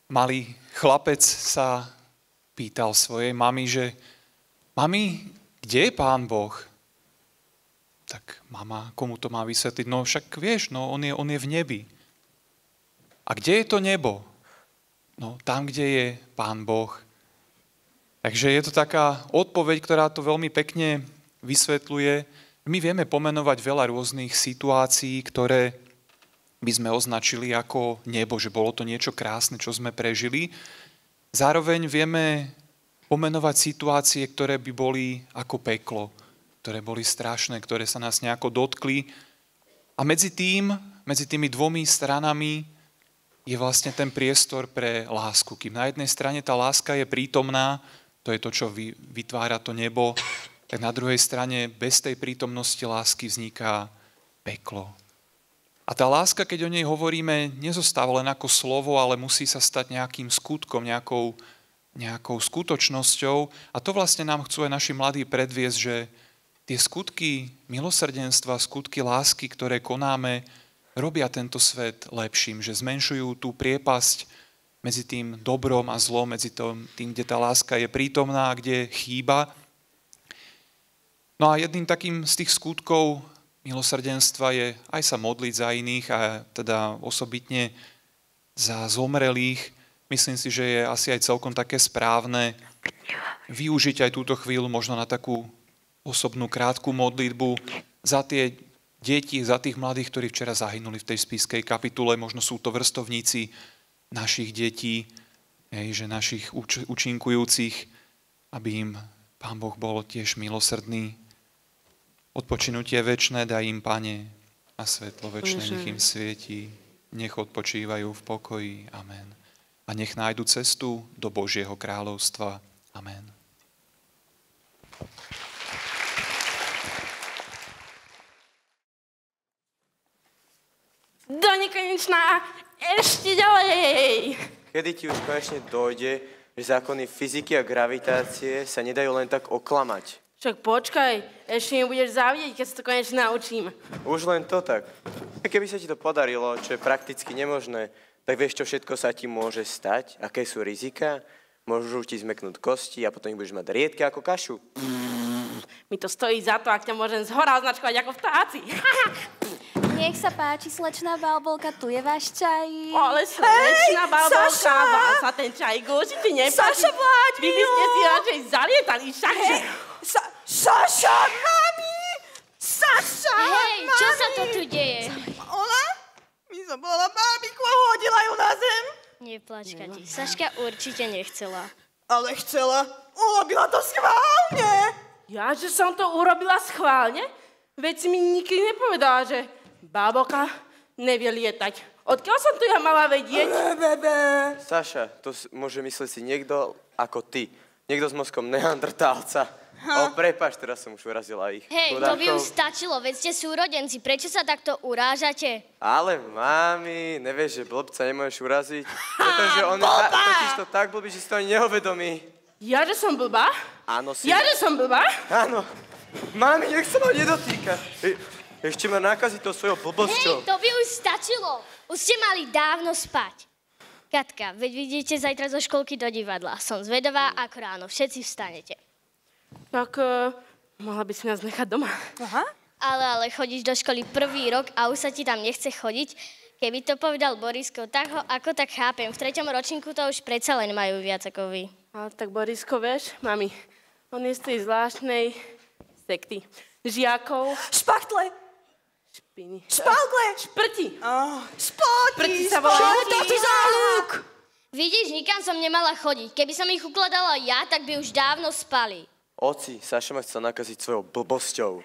malý chlapec sa pýtal svojej mamy, že mami, kde je Pán Boh? Tak mama, komu to má vysvetliť? No však vieš, no on je v nebi. A kde je to nebo? No tam, kde je Pán Boh. Takže je to taká odpoveď, ktorá to veľmi pekne vysvetľuje. My vieme pomenovať veľa rôznych situácií, ktoré by sme označili ako nebo, že bolo to niečo krásne, čo sme prežili. Zároveň vieme pomenovať situácie, ktoré by boli ako peklo, ktoré boli strašné, ktoré sa nás nejako dotkli. A medzi tými dvomi stranami je vlastne ten priestor pre lásku. Kým na jednej strane tá láska je prítomná, to je to, čo vytvára to nebo, tak na druhej strane bez tej prítomnosti lásky vzniká peklo. A tá láska, keď o nej hovoríme, nezostáva len ako slovo, ale musí sa stať nejakým skutkom, nejakou skutočnosťou. A to vlastne nám chcú aj naši mladí predviesť, že tie skutky milosrdenstva, skutky lásky, ktoré konáme, robia tento svet lepším, že zmenšujú tú priepasť medzi tým dobrom a zlom, medzi tým, kde tá láska je prítomná a kde chýba. No a jedným takým z tých skutkov milosrdenstva je aj sa modliť za iných a teda osobitne za zomrelých. Myslím si, že je asi aj celkom také správne využiť aj túto chvíľu možno na takú osobnú krátku modlitbu za tie deti, za tých mladých, ktorí včera zahynuli v tej spišskej kapitule. Možno sú to vrstovníci našich detí, že našich účinkujúcich, aby im Pán Boh bol tiež milosrdný. Odpočinutie večné daj im, Pane, a svetlo večné nech im svietí. Nech odpočívajú v pokoji. Amen. A nech nájdu cestu do Božieho kráľovstva. Amen. Do nekonečná, ešte ďalej. Kedy ti už konečne dojde, že zákony fyziky a gravitácie sa nedajú len tak oklamať? Však počkaj, ešte mi budeš závidieť, keď sa to konečne naučím. Už len to tak. Keby sa ti to podarilo, čo je prakticky nemožné, tak vieš, čo všetko sa ti môže stať, aké sú rizika, môžu ti zmeknúť kosti a potom ich budeš mať riedke ako kašu. Mi to stojí za to, ak ťa môžem zhora označkovať ako vtáci. Nech sa páči, slečná Balbolka, tu je váš čaj. Ale slečná Balbolka, Saša! vám sa ten čaj gúči, ty nepáči. Saša, vláď Vy by ste si radšej zalietali, však. Saša, mami! Saša, Hej, čo sa to tu deje? Ona? Mi zabolala bábiku a hodila ju na zem. Neplač, Kati. Saška určite nechcela. Ale chcela. Urobila to schválne. Ja, že som to urobila schválne? Veď si mi nikdy nepovedala, že Balbolka nevie lietať. Odkiaľ som to ja mala vedieť? Saša, to môže myslieť si niekto ako ty. Niekto s mozkom neandrtálca. O, prepáč, teraz som už urazila ich. Hej, to by už stačilo, veď ste súrodenci. Prečo sa takto urážate? Ale mami, nevieš, že blbca nemôžeš uraziť? Pretože on je totiž to tak blbý, že si to ani neuvedomí. Ja, že som blbá? Áno, si. Ja, že som blbá? Áno. Mami, nech sa ma nedotýka. Ešte ma nakazí to svojou blbosťou. Hej, to by už stačilo. Už ste mali dávno spať. Katka, veď vidíte zajtra zo školky do divadla. Som zvedavá, ako ráno všetci vstanete. Tak mohla by si nás nechať doma. Aha. Ale chodíš do školy prvý rok a už sa ti tam nechce chodiť. Keby to povedal Borisko, tak ho ako tak chápem. V 3. ročníku to už predsa len majú viac ako vy. Ale tak Borisko, vieš, mami, on je z tej zvláštnej sekty. Žiakov. Špachtle. Špiny. Špalgle. Šprti. Šprti sa volajú. Šprti za lúk. Vidíš, nikam som nemala chodiť. Keby som ich ukladala ja, tak by už dávno spali. Oci, Saša ma chcel nakaziť svojou blbosťou.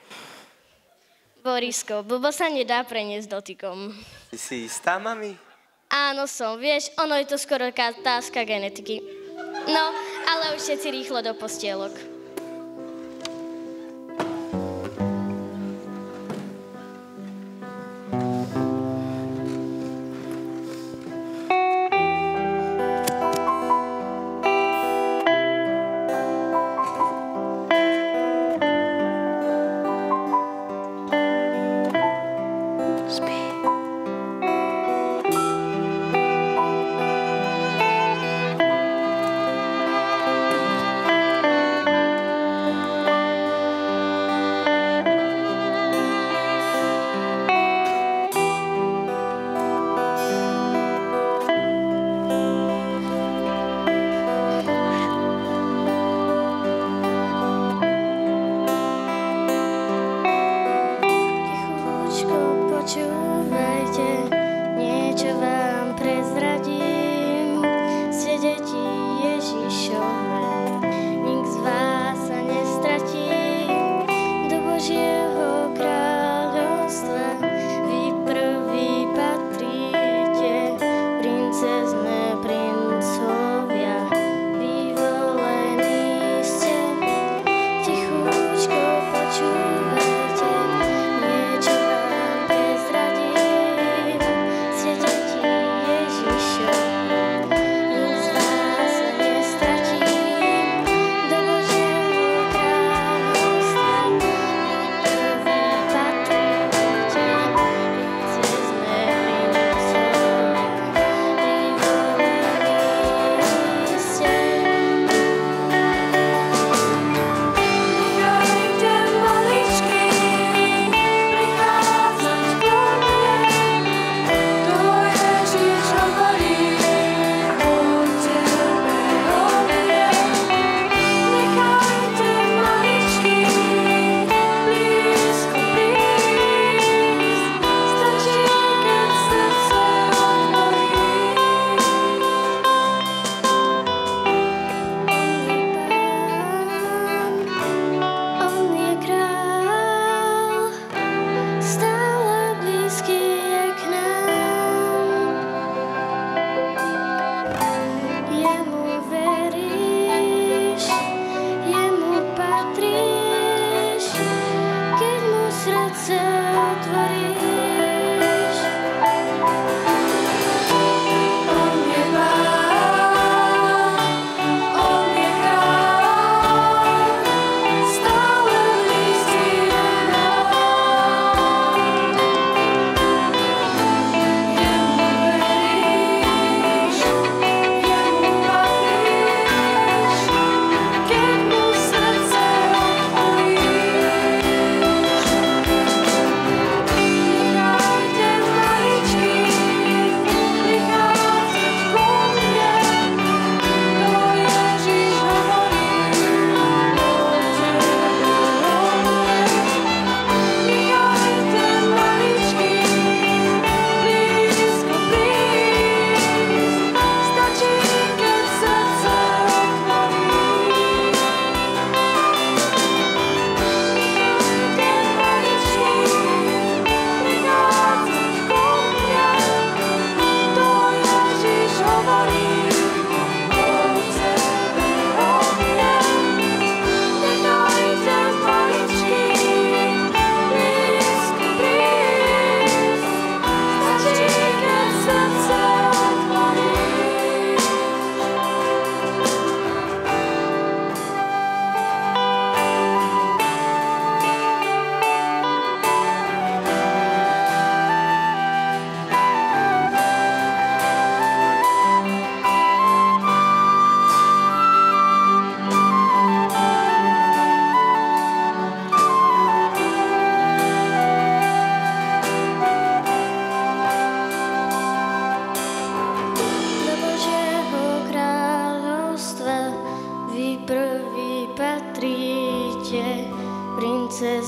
Borisko, blbo sa nedá preniesť dotykom. Ty si istá, mami? Áno som, vieš, ono je to skoro otázka genetiky. No, ale už všetci rýchlo do postielok.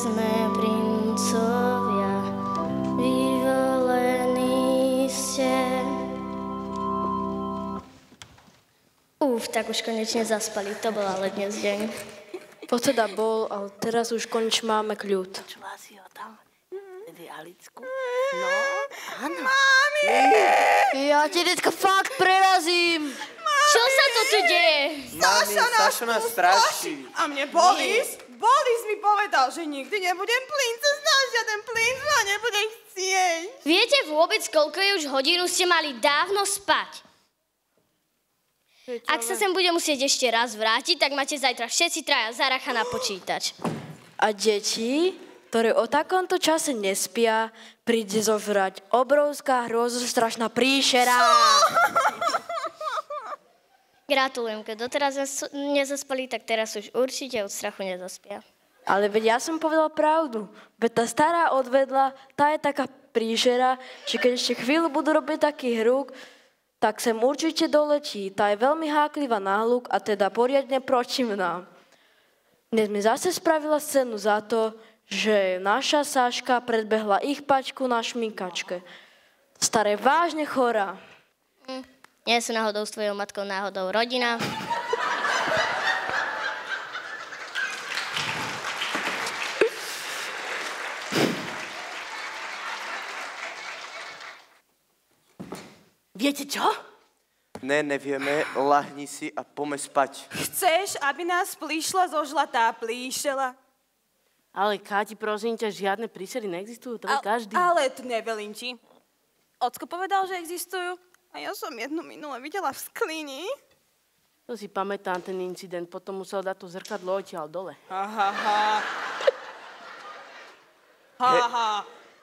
sme princovia, vyvolení ste. Tak už konečne zaspali, to bol ale dnes deň. To teda bol, ale teraz už konečne máme kľud. Počula si ho tam? Vy Alicku? No, áno. Mami! Ja ti dneska fakt prerazím. Čo sa to tu deje? Mami, Sašo nás straší. A mne Boris mi povedal, že nikdy nebudem princezná, žiaden princ ma nebude chcieť. Viete vôbec, koľko je už hodinu ste mali dávno spať? Ak sa sem bude musieť ešte raz vrátiť, tak máte zajtra všetci traja zaracha na počítač. A deti, ktoré o takomto čase nespia, príde zožrať obrovská hrozostrašná príšera. Gratulujem, keď doteraz nezaspali, tak teraz už určite od strachu nezaspia. Ale veď ja som povedal pravdu. Veď tá stará odvedla, tá je taká príšera, že keď ešte chvíľu budú robiť taký hruk, tak sem určite doletí. Tá je veľmi háklivá na hluk a teda poriadne protivná. Dnes mi zase spravila scénu za to, že naša Saška predbehla ich pačku na šminkačke. Staré vážne chorá. Nie sú náhodou s tvojou matkou náhodou rodina. Viete čo? Ne, nevieme, lahni si a poďme spať. Chceš, aby nás plíšla zožlatá plíšela? Ale Káti, prosím ťa, žiadne príšery neexistujú, to je každý. Ale to nevelím ti. Ocko povedal, že existujú a ja som jednu minule videla v sklini. To si pamätám ten incident, potom musel dať to zrkadlo odtiaľ dole.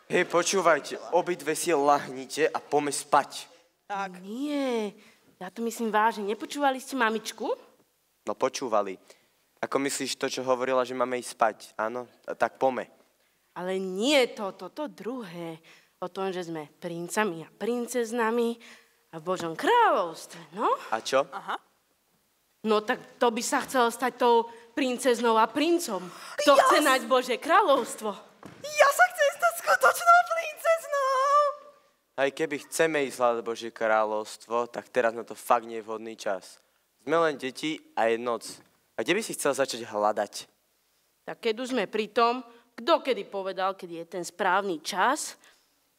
Hej, počúvajte, obidve si lahnite a poďme spať. Tak. Nie, ja to myslím vážne. Nepočúvali ste mamičku? No počúvali. Ako myslíš to, čo hovorila, že máme ísť spať? Áno? Tak poďme. Ale nie toto druhé. O tom, že sme princami a princeznami a v Božom kráľovstve, no? A čo? Aha. No tak to by sa chcelo stať tou princeznou a princom. Kto chce nájsť Božie kráľovstvo? Ja sa chcem stať skutočnou princeznou. Aj keby chceme ísť hľadať Božie kráľovstvo, tak teraz na to fakt nie je vhodný čas. Sme len deti a je noc. A kde by si chcel začať hľadať? Tak keď už sme pri tom, kto kedy povedal, kedy je ten správny čas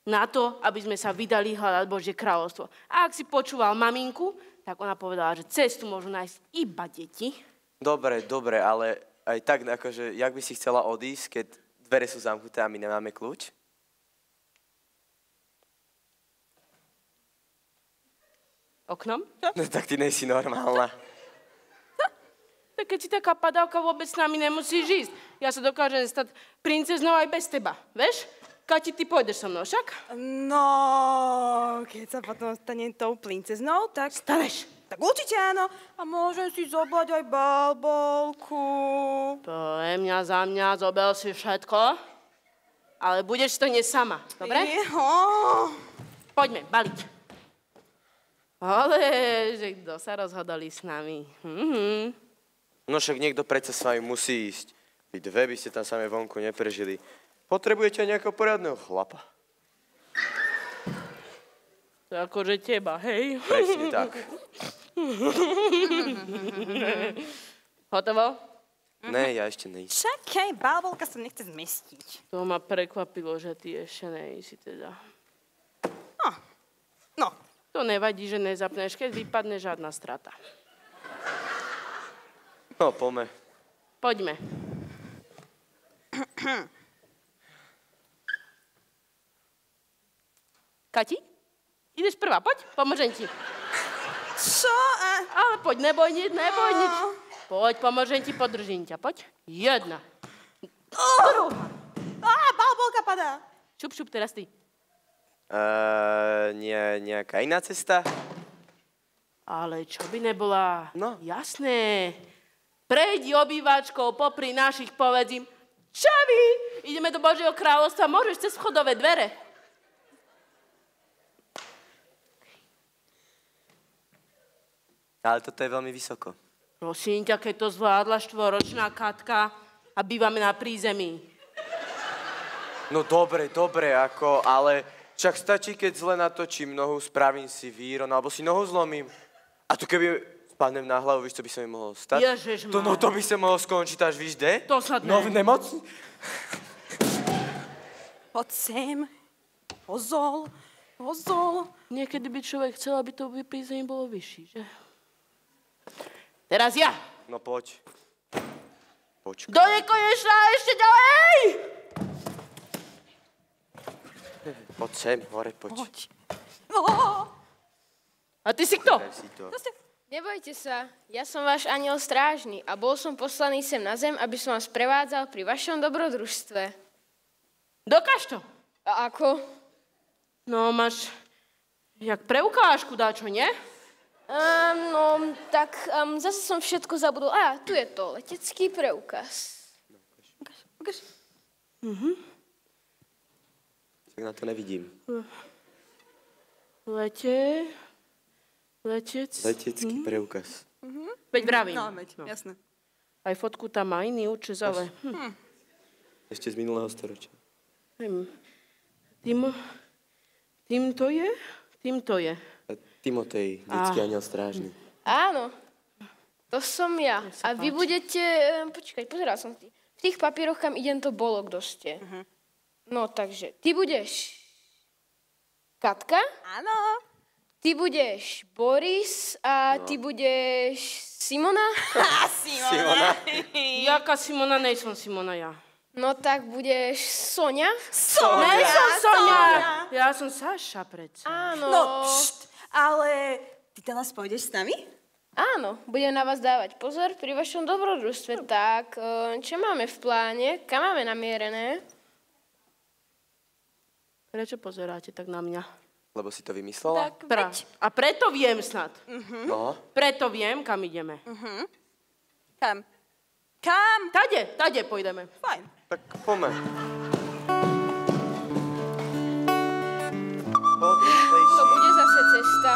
na to, aby sme sa vydali hľadať Božie kráľovstvo. A ak si počúval maminku, tak ona povedala, že cestu môžu nájsť iba deti. Dobre, ale aj tak, akože, jak by si chcela odísť, keď dvere sú zamknuté a my nemáme kľúč? Oknom? No tak ty nejsi normálna. Tak keď si taká padávka, vôbec s nami nemusíš ísť. Ja sa dokážem stať princeznou aj bez teba, vieš? Kati, ty pôjdeš so mnou, však? No, keď sa potom stanem tou princeznou, tak... Staneš. Tak určite áno. A môžem si zobrať aj balbolku. To je mňa za mňa, zobel si všetko. Ale budeš to nie sama, dobre? Poďme, baliť. Ale, že kto sa rozhodol s nami? No však niekto predsa s vami musí ísť. Vy dve by ste tam same vonku neprežili. Potrebujete aj nejakého poriadneho chlapa. To je akože teba, hej? Presne tak. Hotovo? Ne, ja ešte nejsem. Čakaj, balbolka sa nechce zmestiť. To ma prekvapilo, že ty ešte nejsi teda. No. To nevadí, že nezapneš, keď vypadne žiadna strata. No, poďme. Poďme. Kati? Ideš prvá, poď, pomôžem ti. Čo? Ale poď, neboj nič. Poď, pomôžem ti, podržím ťa, poď. Jedna. Druhá. Balbolka padá. Šup, teraz ty. Nejaká iná cesta? Ale čo by nebola? No. Jasné. Prejdi obývačkou popri našich, povedzím. Čavi, ideme do Božieho kráľovstva, môžeš cez vchodové dvere. Ale toto je veľmi vysoko. Prosím ťa, keď to zvládla štvoročná Katka a bývame na prízemí. No dobre, ale však stačí, keď zle natočím nohu, spravím si víron, alebo si nohu zlomím. A tu keby spadnem na hlavu, víš, čo by sa mi mohlo stať? Ježišmar. To by sa mohlo skončiť až, víš, kde? To snad No v nemoc? Poď sem. Pozol. Niekedy by človek chcel, aby to prízeň bolo vyšší, že? Teraz ja. No poď. Počkaj. Do nekonečná, ešte ďalej! Poď sem, hore, poď. A ty si kto? Daj si to. Nebojte sa, ja som váš anjel strážny a bol som poslaný sem na zem, aby som vás prevádzal pri vašom dobrodružstve. Dokáž to. A ako? No, máš jak preukážku dáčo, nie? Zase som všetko zabudol. Tu je to, letecký preukaz. Ukáž. Tak na to nevidím. Letecký preukaz. Veď vravím. No, jasné. Aj fotku tam má iný účes, ale... Ešte z minulého storočia. Tým to je? A Timotej, detský anjel strážny. Áno, to som ja. A vy budete... Počkaj, pozeral som v tých papieroch, kam idem, to bolo, kto ste. No, takže ty budeš Katka, Áno. ty budeš Boris a ty budeš Simona. Simona. Jaká Simona? Nejsom Simona ja. No tak budeš Sonia. Nejsom Sonia! Ja som Saša predsa. Áno. No, ale ty teraz pôjdeš s nami? Áno, budem na vás dávať pozor pri vašom dobrodružstve. Tak, čo máme v pláne? Kam máme namierené? Prečo pozeráte tak na mňa? Lebo si to vymyslela? A preto viem snad. No. Preto viem, kam ideme. Kam? Tade pôjdeme. Fajn. Tak poďme. Poď, rýchlejšie. To bude zase cesta.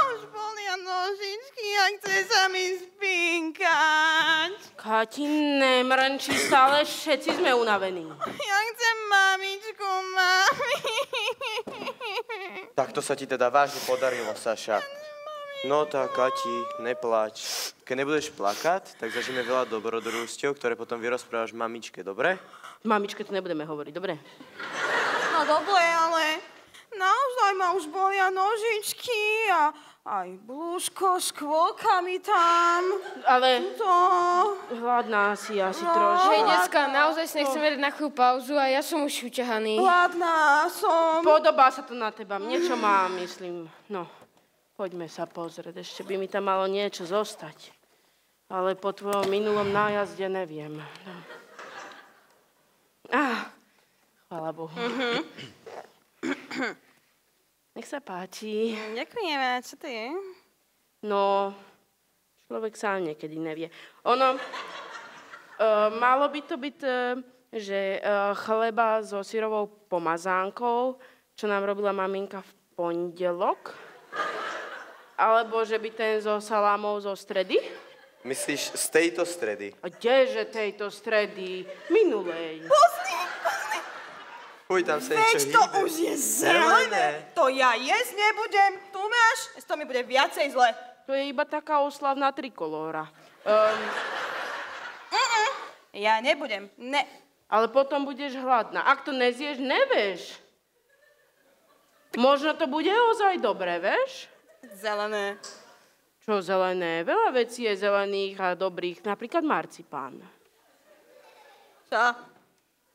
Už bolia nožičky a chce sa mi spinkať. Kati, nemrnči, stále všetci sme unavení. Ja chcem mamičku, mami. Tak to sa ti teda vážne podarilo, Saša. No tak, Kati, nepláč. Keď nebudeš plakať, tak zažijeme veľa dobrodružstiev, ktoré potom vyrozprávaš mamičke, dobre? Mamičke to nebudeme hovoriť, dobre? No dobre, ale naozaj ma už bolia nožičky a aj brúško s kvôlkami tam. Ale To... hladná si asi No. trošku. Hej, decka, naozaj si nechceme dať na chvíľu pauzu a ja som už uťahaný. Hladná som. Podobá sa to na teba. Niečo má, myslím. No, poďme sa pozrieť. Ešte by mi tam malo niečo zostať. Ale po tvojom minulom nájazde neviem. No. Chvála Bohu. Nech sa páči. Ďakujeme, čo to je? No, človek sám niekedy nevie. Ono, malo by to byť, že chleba so syrovou pomazánkou, čo nám robila maminka v pondelok, alebo že by ten so salámou zo stredy. Myslíš z tejto stredy? A kdeže tejto stredy? Minulej. Uj, tam sa Veď niečo to hýbe. už je zelené. To ja jesť nebudem. Tu máš, to mi bude viacej zle. To je iba taká oslavná trikolóra. Ja nebudem. Ne. Ale potom budeš hladná. Ak to nezieš, nevieš. Možno to bude ozaj dobré, vieš? Zelené. Čo zelené? Veľa vecí je zelených a dobrých. Napríklad marcipán. Čo?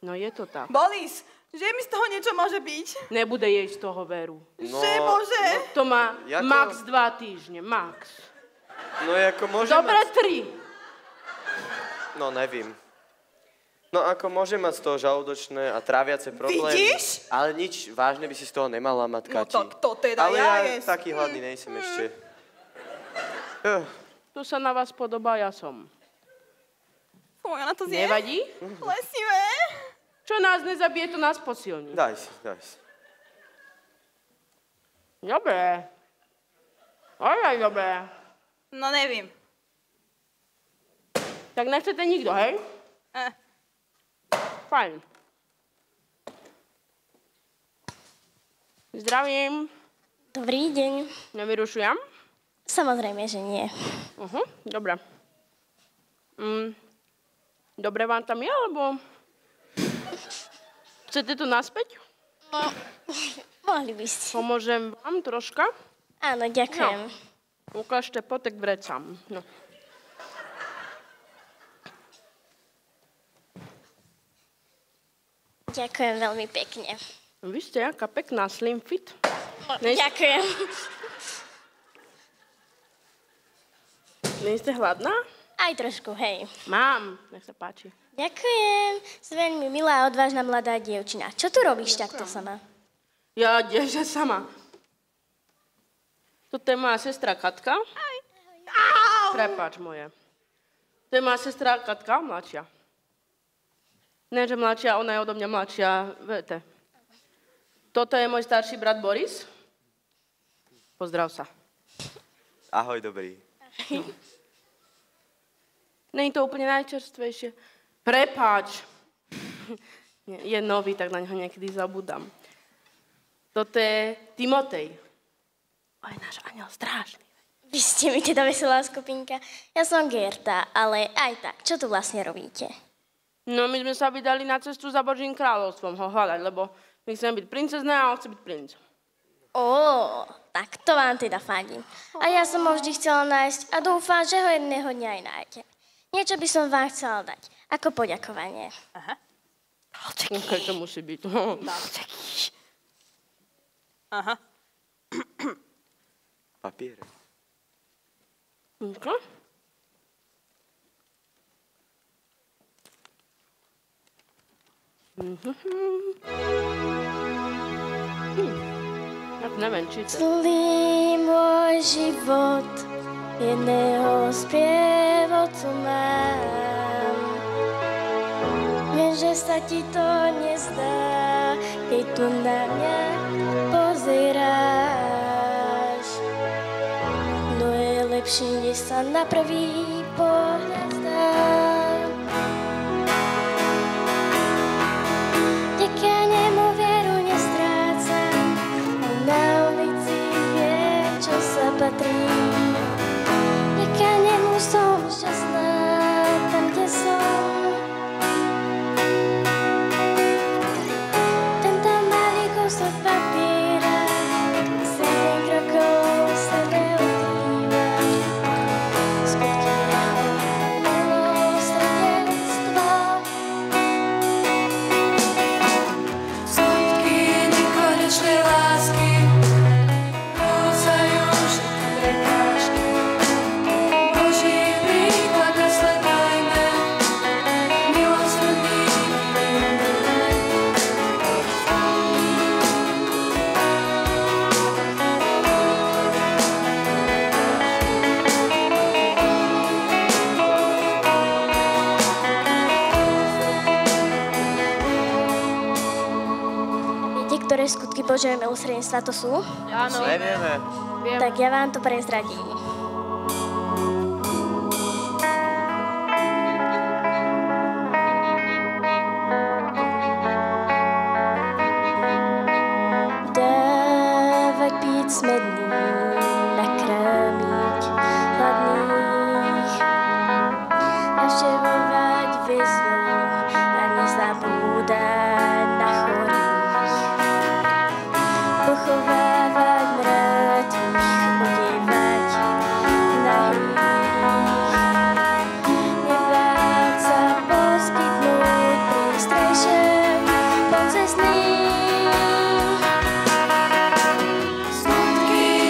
No je to tak. Boris, že mi z toho niečo môže byť? Nebude jej z toho veru. No, Že môže? To má Jako- max 2 týždne. Max. No ako môže Dobre, mať... 3. No nevím. No ako môže mať z toho žalúdočné a tráviace problémy. Vidíš? Ale nič vážne by si z toho nemala mať, No Kati. tak to teda ale ja ja jesť. taký hladný nejsem ešte. Tu sa na vás podobá, ja som. Fú, ja na to zjem. Nevadí? Lesivé. Čo nás nezabije, to nás posilní. Daj si, daj si. Dobre. Ojaj, dobre. No nevím. Tak nechcete nikto, hej? Fajn. Zdravím. Dobrý deň. Nevyrušujem? Samozrejme, že nie. Dobre. Dobre vám tam je, alebo... Chcete tu naspäť? No, mohli by ste. Pomôžem vám troška? Áno, ďakujem. Ukážte potek vrecam. No. Ďakujem veľmi pekne. Vy ste aká pekná, slim fit. Ďakujem. Nie ste hladná? Aj trošku, hej. Mám, nech sa páči. Ďakujem. Si veľmi milá a odvážna mladá dievčina. Čo tu robíš takto sama? Ja, kdeže sama. Toto je moja sestra Katka. Prepáč moje. To je moja sestra Katka, mladšia. Ne, že mladšia, ona je odo mňa mladšia, viete. Toto je môj starší brat Boris. Pozdrav sa. Ahoj, dobrý. Není to úplne najčerstvejšie. Prepáč. Je nový, tak na neho niekedy zabudám. Toto je Timotej. On je náš aniel strážny. Vy ste mi teda veselá skupinka. Ja som Gerta, ale aj tak, čo tu vlastne robíte? No, my sme sa vydali na cestu za Božím kráľovstvom ho hľadať, lebo my chceme byť princezné a on chce byť princ. Tak to vám teda fandím. A ja som ho vždy chcela nájsť a dúfam, že ho jedného dňa aj nájdete. Niečo by som vám chcela dať, ako poďakovanie. Keď to musí byť. Aha. Papier. Okay. Ja neviem čítať. Celý môj život jedného sprievodcu mám. Viem, že sa ti to nezdá, keď tu na mňa pozeráš. No je lepšie, než sa na prvý pohľad zdá. Vďaka nemu vieru nestrácam, a na ulici viem, čo sa patrí. Vďaka nemu som šťastná tam, kde som. Tento malý kúsok papiera 7 krokov sa neodkrýva. Skutky jeho milosrdenstva. Skutky nekonečnej lásky rúcajú všetky prekážky. Boží príklad nasledujme, milosrdný Viete, ktoré skutky Božieho milosrdenstva to sú? Áno. Nevieme. Tak ja vám to prezradím. Dávať piť smedným, nakrámiť hladných, navštevovať väzňov a nezabúdať na chorých, pochovávať mŕtvych, odievať nahých, nebáť sa poskytnúť prístroj všem pocestným. skutky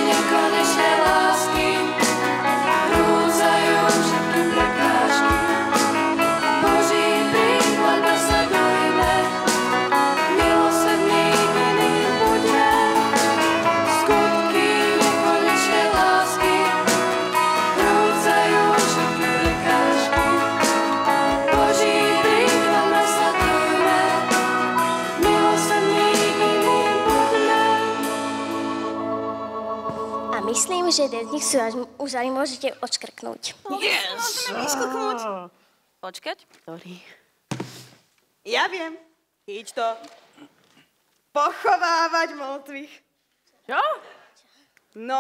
že jeden z nich sú už aj môžete odškrknúť. Môžeme vyškrknúť. Počkať. Sorry. Ja viem. Íď to. Pochovávať mŕtvych. Čo? No,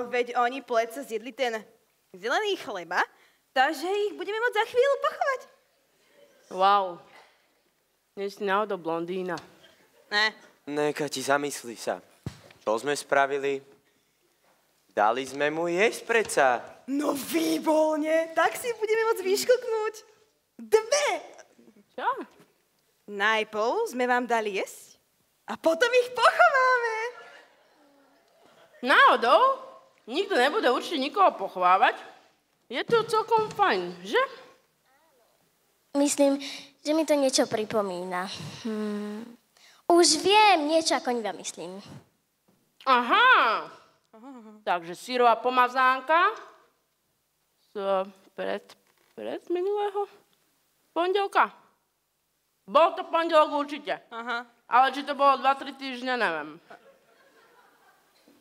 veď oni plece zjedli ten zelený chleba, takže ich budeme môcť za chvíľu pochovať. Wow. Nie si náhodou blondína. Ne, Kati, zamysli sa. Čo sme spravili? Dali sme mu jesť predsa. No výborne, tak si budeme môcť vyškrknúť 2. Čo? Najprv sme vám dali jesť a potom ich pochováme. Náhodou? Nikto nebude určite nikoho pochvávať. Je to celkom fajn, že? Myslím, že mi to niečo pripomína. Už viem, niečo ako iba myslím. Aha. Takže syrová pomazánka z pred minulého pondelka. Bol to pondelok určite. Aha. Ale či to bolo 2-3 týždne, neviem.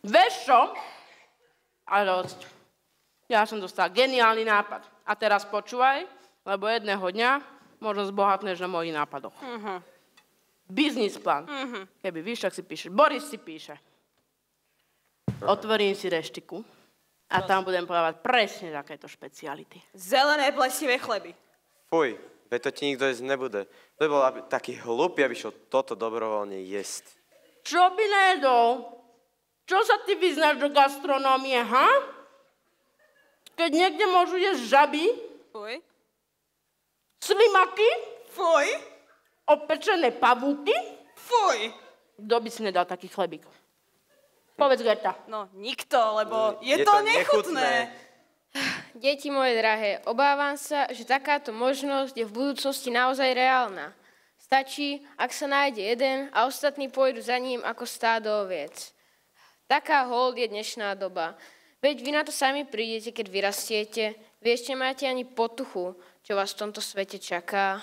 Vieš čo? Ale ja som dostal geniálny nápad. A teraz počúvaj, lebo jedného dňa možno zbohatneš na mojich nápadoch. Biznis plán. Keby víš, tak si píšeš. Boris si píše. Otvorím si reštiku a tam budem podávať presne takéto špeciality. Zelené plesivé chleby. Fuj, veď to ti nikto jesť nebude. To by bol taký hlupý, aby šiel toto dobrovoľne jesť. Čo by nejedol? Čo sa ty vyznáš do gastronómie, ha? Keď niekde môžu jesť žaby, Fuj. slimaky, Fuj. opečené pavúky, Fuj. kto by si nedal taký chlebík? Povedz, Gerta. No, nikto, lebo je to nechutné. Deti moje drahé, obávam sa, že takáto možnosť je v budúcnosti naozaj reálna. Stačí, ak sa nájde jeden a ostatní pôjdu za ním ako stádo oviec. Taká hold je dnešná doba. Veď vy na to sami prídete, keď vyrastiete. Vy ešte máte ani potuchu, čo vás v tomto svete čaká.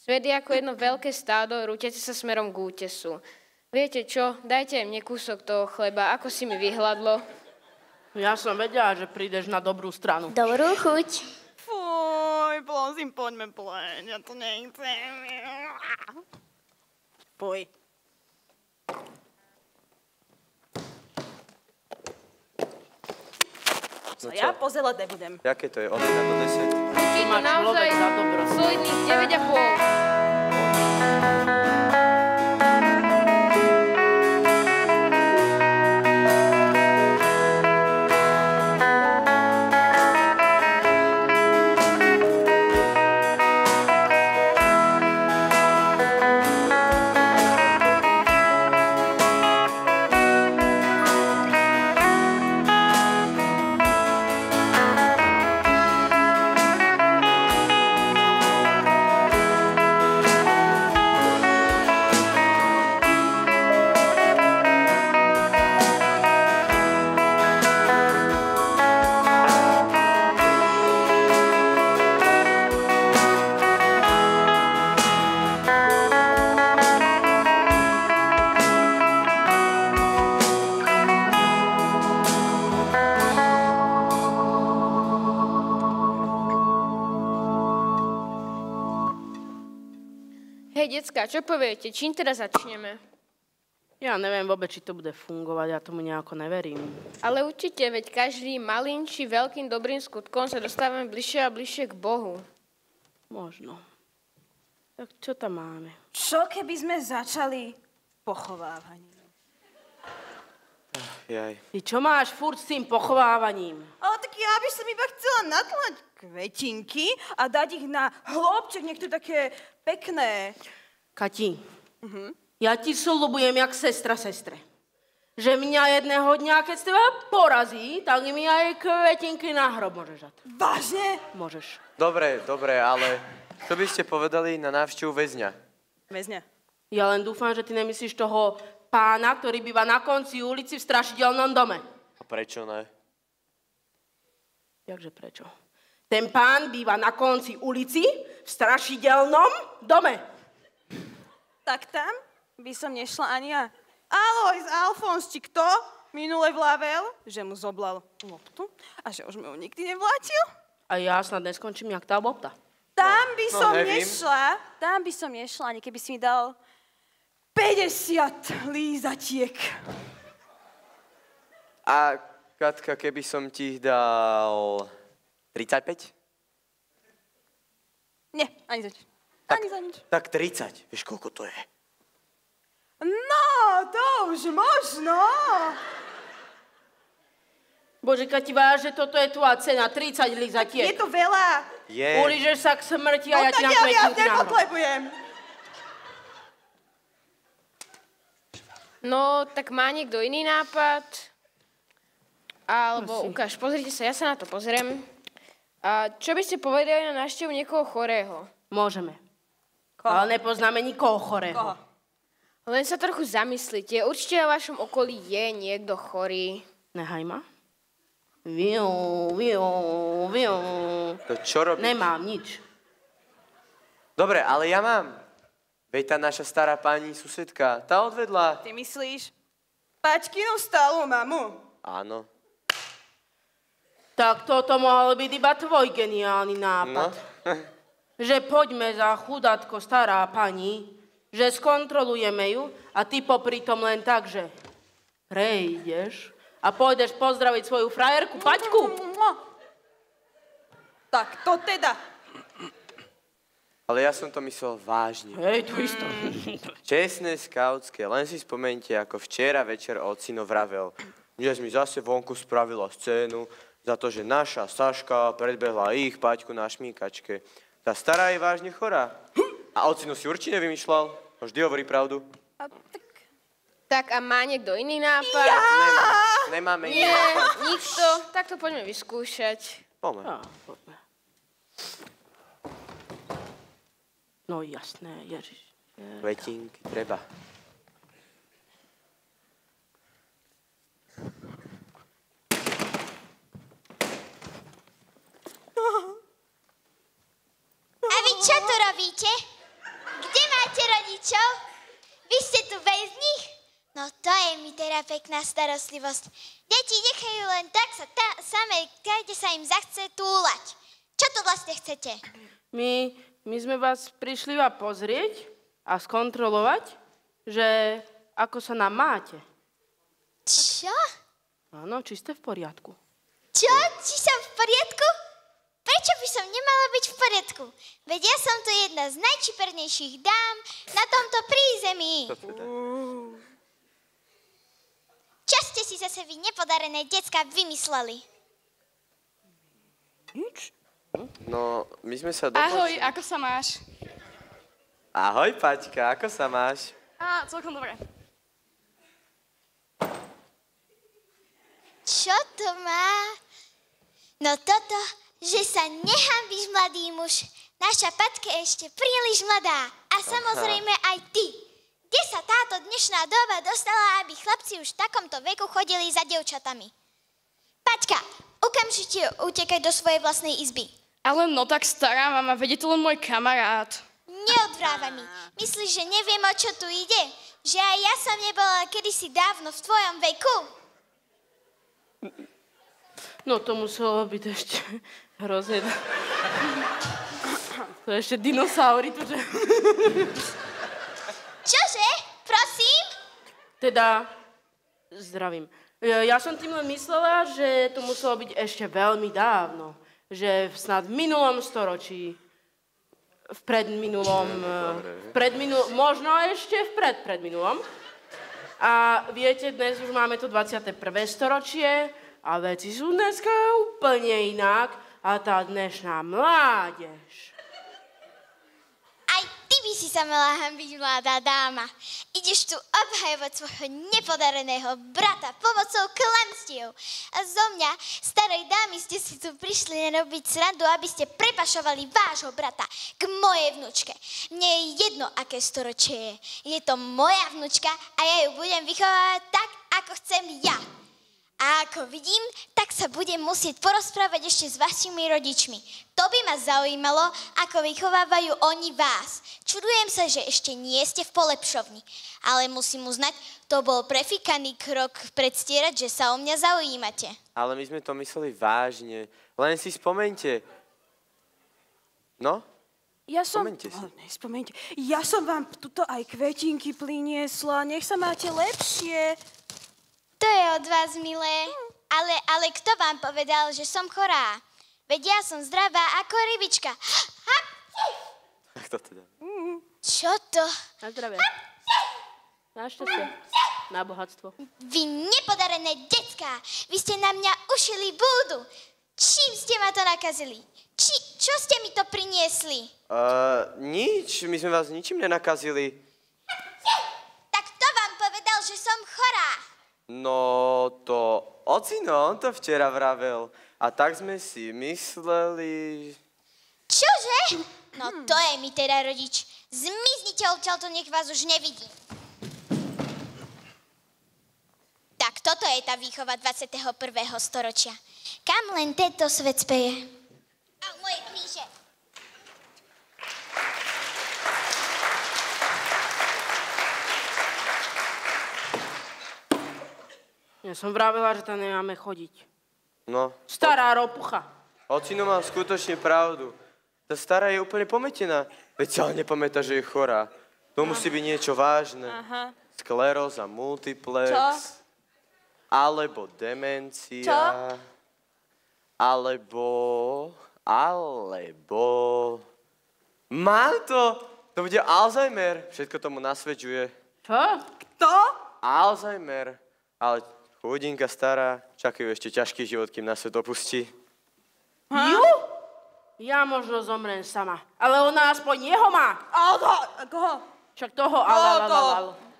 Svet je ako jedno veľké stádo, rúťate sa smerom k útesu. Viete čo, dajte aj mne kúsok toho chleba, ako si mi vyhladlo. Ja som vedela, že prídeš na dobrú stranu. Dobrú chuť. Fuj, prosím, poďme pleť, ja to nechcem. Fuj. No ja pozerať nebudem. Jaké to je? Od 1 do 10? Je to naozaj solidných 9,5. Hej, decká, čo poviete? Čím teda začneme? Ja neviem vôbec, či to bude fungovať, ja tomu nejako neverím. Ale určite, veď každým malým či veľkým dobrým skutkom sa dostávame bližšie a bližšie k Bohu. Možno. Tak čo tam máme? Čo keby sme začali pochovávaním? Jaj. Ty čo máš furt s tým pochovávaním? Ale tak ja by som iba chcela natlať kvetinky a dať ich na hlobček, niekto také pekné. Kati, ja ti sľubujem jak sestra sestre, že mňa jedného dňa, keď s teba porazí, tak mi aj kvetinky na hrob môžeš dať. Vážne? Môžeš. Dobre, ale čo by ste povedali na návštevu väzňa? Väzňa. Ja len dúfam, že ty nemyslíš toho pána, ktorý býva na konci ulici v strašidelnom dome. Prečo ne? Jakže prečo? Ten pán býva na konci ulici v strašidelnom dome. Tak tam by som nešla ani ja. Alojz, Alfons, či kto? minule vlavel, že mu zoblal loptu a že už mi ju nikdy nevlátil. A ja snad neskončím jak tá lopta. Tam by som nevím. nešla, ani keby si mi dal 50 lízatiek. A Katka, keby som ti dal 35? Nie, ani za nič. Ani za nič. Tak 30. Vieš, koľko to je? No, to už možno. Božeka, ti váže, toto je tvoja cena, 30 lízatiek. Je to veľa. Je. Ulížeš sa k smrti a ja ti tak na ja kvetinku ráno. nepotrebujem. No, tak má niekto iný nápad? Alebo Prosím. ukáž, pozrite sa, ja sa na to pozriem. A čo by ste povedali na návštevu niekoho chorého? Môžeme. Ale nepoznáme nikoho chorého. Koho? Len sa trochu zamyslite. Určite na vašom okolí je niekto chorý. Nehaj ma. Viu. To čo robíš? Nemám nič. Dobre, ale ja mám. Veď tá naša stará pani susedka, tá odvedla. Ty myslíš? Paťkinu stálu mamu. Áno. Tak toto mohol byť iba tvoj geniálny nápad. No. Že poďme za chudátko stará pani, že skontrolujeme ju a ty popri tom len tak, že prejdeš a pôjdeš pozdraviť svoju frajerku Paťku. Tak to teda. Ale ja som to myslel vážne. Hej, to isto. Čestné skautské, len si spomente, ako včera večer ocino vravel. Dnes mi zase vonku spravila scénu za to, že naša Saška predbehla ich Paťku na šmíkačke. Tá stará je vážne chorá. A ocino si určite vymýšľal. Vždy hovorí pravdu. Tak a má niekto iný nápad? Nemáme Nie, iný. nikto. Tak to poďme vyskúšať. Poďme. Poďme. No jasné, Ježiš. Kvetinky treba. A vy čo tu robíte? Kde máte rodičov? Vy ste tu bez nich? No to je mi teda pekná starostlivosť. Deti nechajú len tak sa samé, kde sa im zachce túlať. Čo tu vlastne chcete? My sme vás prišli iba pozrieť a skontrolovať, že ako sa nám máte. Čo? Áno, či ste v poriadku. Čo? Či som v poriadku? Prečo by som nemala byť v poriadku? Veď ja som tu jedna z najčipernejších dám na tomto prízemí. Čo ste si zase vy nepodarené decká vymysleli? Nič. No, my sme sa Ahoj, ako sa máš? Ahoj, Paťka, ako sa máš? Celkom dobre. Čo to má? No toto, že sa nehanbíš, mladý muž. Naša Patka je ešte príliš mladá. A samozrejme aj ty. Kde sa táto dnešná doba dostala, aby chlapci už v takomto veku chodili za dievčatami? Paťka, okamžite utekaj do svojej vlastnej izby. Ale no tak stará mama, vedie to len môj kamarát. Neodvrávaj mi. Myslíš, že neviem, o čo tu ide? Že aj ja som nebola kedysi dávno v tvojom veku? No to muselo byť ešte hrozne. To je ešte dinosaury tu, že... Čože? Prosím? Teda, zdravím. Ja som tým len myslela, že to muselo byť ešte veľmi dávno. Že snad v minulom storočí, v predminulom, možno ešte v predminulom. A viete, dnes už máme to 21. storočie a veci sú dneska úplne inak a tá dnešná mládež. Aj ty by si sa mala hanbiť, mladá dáma. Ideš tu obhajovať svojho nepodareného brata pomocou klamstiev. A zo mňa, starej dámy, ste si tu prišli nerobiť srandu, aby ste prepašovali vášho brata k mojej vnučke. Mne je jedno, aké storočie je. Je to moja vnučka a ja ju budem vychovávať tak, ako chcem ja. A ako vidím, tak sa budem musieť porozprávať ešte s vašimi rodičmi. To by ma zaujímalo, ako vychovávajú oni vás. Čudujem sa, že ešte nie ste v polepšovni. Ale musím uznať, to bol prefíkaný krok predstierať, že sa o mňa zaujímate. Ale my sme to mysleli vážne. Len si spomeňte. No? Spomeňte si. Nespomeňte. Ja som vám tuto aj kvetinky priniesla. Nech sa máte lepšie. To je od vás, milé. Ale kto vám povedal, že som chorá? Veď ja som zdravá ako rybička. Tak to teda. Čo to? Na zdravie. Na šťastie. Na bohatstvo. Vy nepodarené decká. Vy ste na mňa ušili búdu. Čím ste ma to nakazili? Čo ste mi to priniesli? Nič. My sme vás ničím nenakazili. Tak kto vám povedal, že som chorá? No, to ocino, on to včera vravel. A tak sme si mysleli... Čože? No to je mi teda rodič. Zmiznite odtiaľto, nech vás už nevidím. Tak toto je tá výchova 21. storočia. Kam len tento svet speje? A moje kríže. Ja som vravila, že tam nemáme chodiť. No. Stará ropucha. Ocino mal skutočne pravdu. Tá stará je úplne pometená. Veď sa nepamätá, že je chorá. To musí byť niečo vážne. Aha. Skleróza multiplex. Čo? Alebo demencia. Čo? Alebo... Mám to! To bude Alzheimer. Všetko tomu nasvedčuje. Čo? Kto? Alzheimer. Ale chudinka stará, čakajú ešte ťažký život, kým nás svet opustí. Ju? Ja možno zomrem sama. Ale ona aspoň jeho má. Koho? Však toho,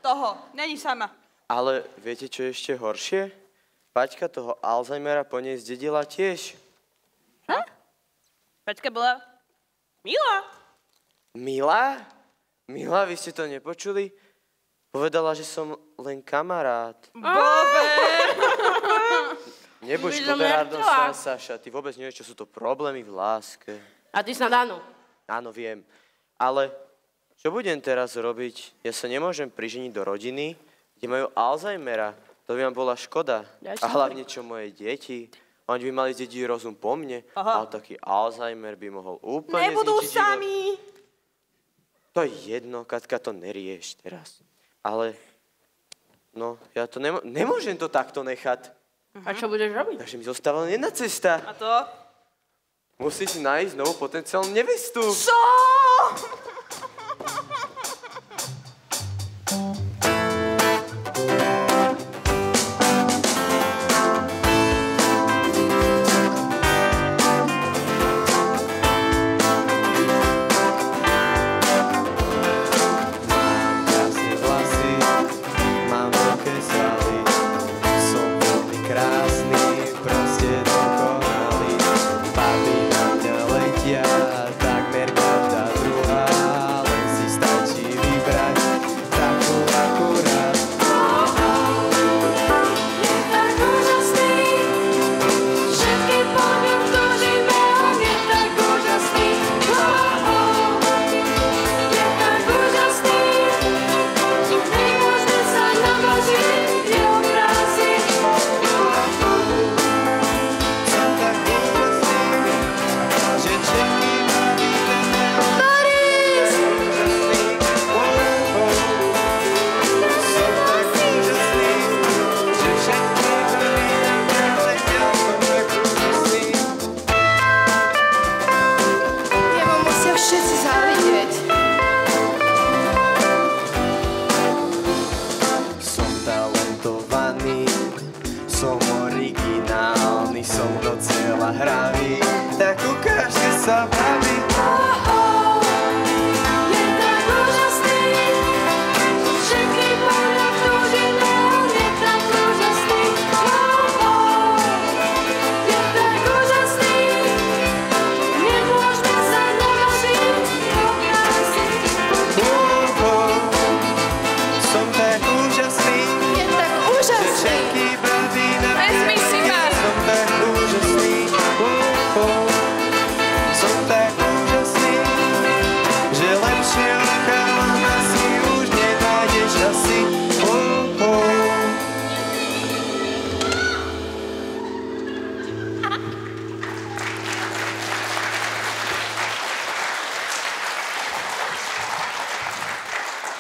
Toho. Není sama. Ale viete, čo je ešte horšie? Paťka toho Alzheimera po nej zdedila tiež. Paťka bola milá. Milá? Milá, vy ste to nepočuli? Povedala, že som len kamarát. Bobe! Nebuď By som škoderárnosť, nechcela. Saša. Ty vôbec nevieš, čo sú to problémy v láske. A ty snad áno. Áno, viem. Ale čo budem teraz robiť? Ja sa nemôžem priženiť do rodiny, kde majú Alzheimera. To by ma bola škoda. A hlavne čo moje deti. Oni by mali zdediť rozum po mne. Aha. Ale taký Alzheimer by mohol úplne Nebudú zničiť život. sami. To je jedno, Katka, to nerieš teraz. Ale, no, ja to nemôžem to takto nechať. A čo budeš robiť? Takže mi zostáva len jedna cesta. A to? Musíš si nájsť novú potenciálnu nevestu. Čo? Krásne vlasy, mám veľké svaly, som veľmi krásny, proste dokonalý. Baby na mňa letia, takmer každá druhá.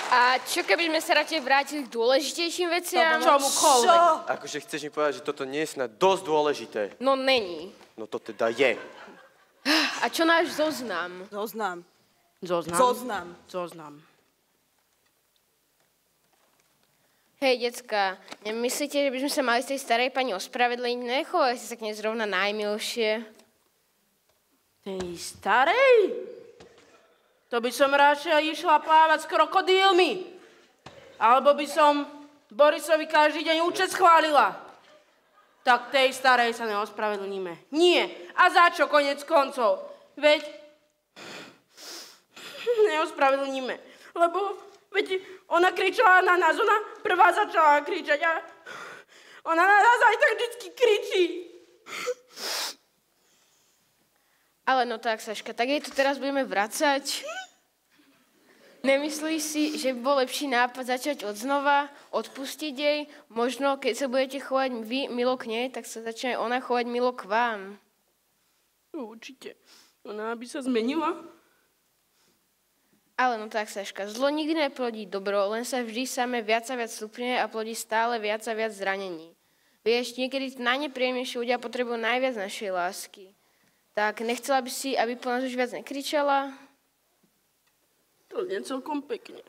A čo keby sme sa radšej vrátili k dôležitejším veciam? Čomukoľvek. Akože chceš mi povedať, že toto nie je snad dosť dôležité. No není. No to teda je. A čo náš zoznam? Zoznam. Hej, decka, nemyslíte, že by sme sa mali z tej starej pani ospravedlniť? Nechovali ste sa k nej zrovna najmilšie. Tej starej? To by som radšej išla plávať s krokodílmi. Alebo by som Borisovi každý deň účet schválila. Tak tej starej sa neospravedlníme. Nie. A za čo konec koncov? Veď neospravedlníme. Lebo veď ona kričala na nás. Ona prvá začala kričať a ona na nás aj tak vždycky kričí. Ale no tak, Saška, tak jej to teraz budeme vracať. Nemyslíš si, že by bol lepší nápad začať od znova, odpustiť jej? Možno, keď sa budete chovať vy milo k nej, tak sa začne ona chovať milo k vám. Určite. Ona by sa zmenila. Ale no tak, Saška, zlo nikdy neplodí dobro, len sa vždy samé viac a viac stupňuje a plodí stále viac a viac zranení. Vieš, niekedy najnepríjemnejšie ľudia potrebujú najviac našej lásky. Tak nechcela by si, aby po nás už viac nekričala? To nie celkom pekne.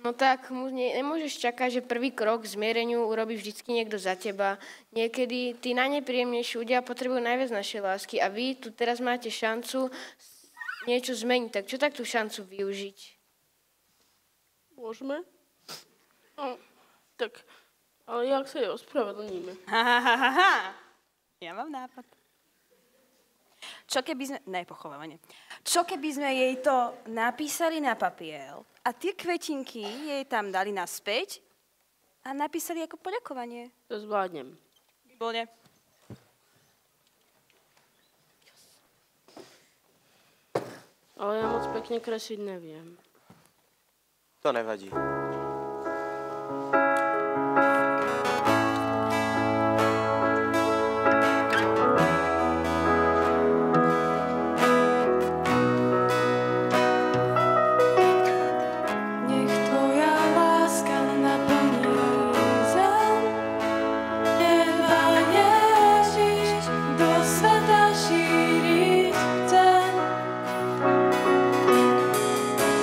No tak, nemôžeš čakať, že prvý krok k zmiereniu urobí vždycky niekto za teba. Niekedy tí najnepríjemnejší ľudia potrebujú najviac našej lásky a vy tu teraz máte šancu niečo zmeniť. Tak čo tak tú šancu využiť? Môžeme? No, tak, ale jak sa jej ospravedlníme? Ja mám nápad. Čo keby sme... Nepochovávanie. Čo keby sme jej to napísali na papier a tie kvetinky jej tam dali naspäť a napísali ako poďakovanie? To zvládnem. Výborne. Ale ja moc pekne kresliť neviem. To nevadí.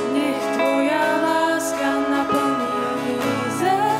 Nech tvoja láska naplní zem.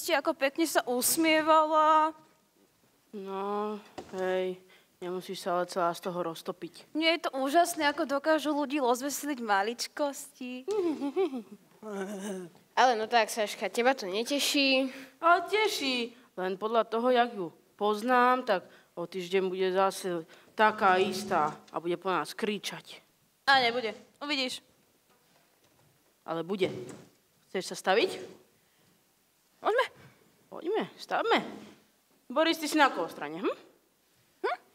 ste ako pekne sa usmievala. No, hej, nemusíš sa ale celá z toho roztopiť. Nie je to úžasné, ako dokážu ľudí rozveseliť maličkosti. Ale no tak, Saška, teba to neteší. Ale teší, len podľa toho, jak ju poznám, tak o týždeň bude zase taká istá a bude po nás kričať. A nebude, uvidíš. Ale bude. Chceš sa staviť? Môžeme. Poďme, stavme. Boris, ty si na koho strane,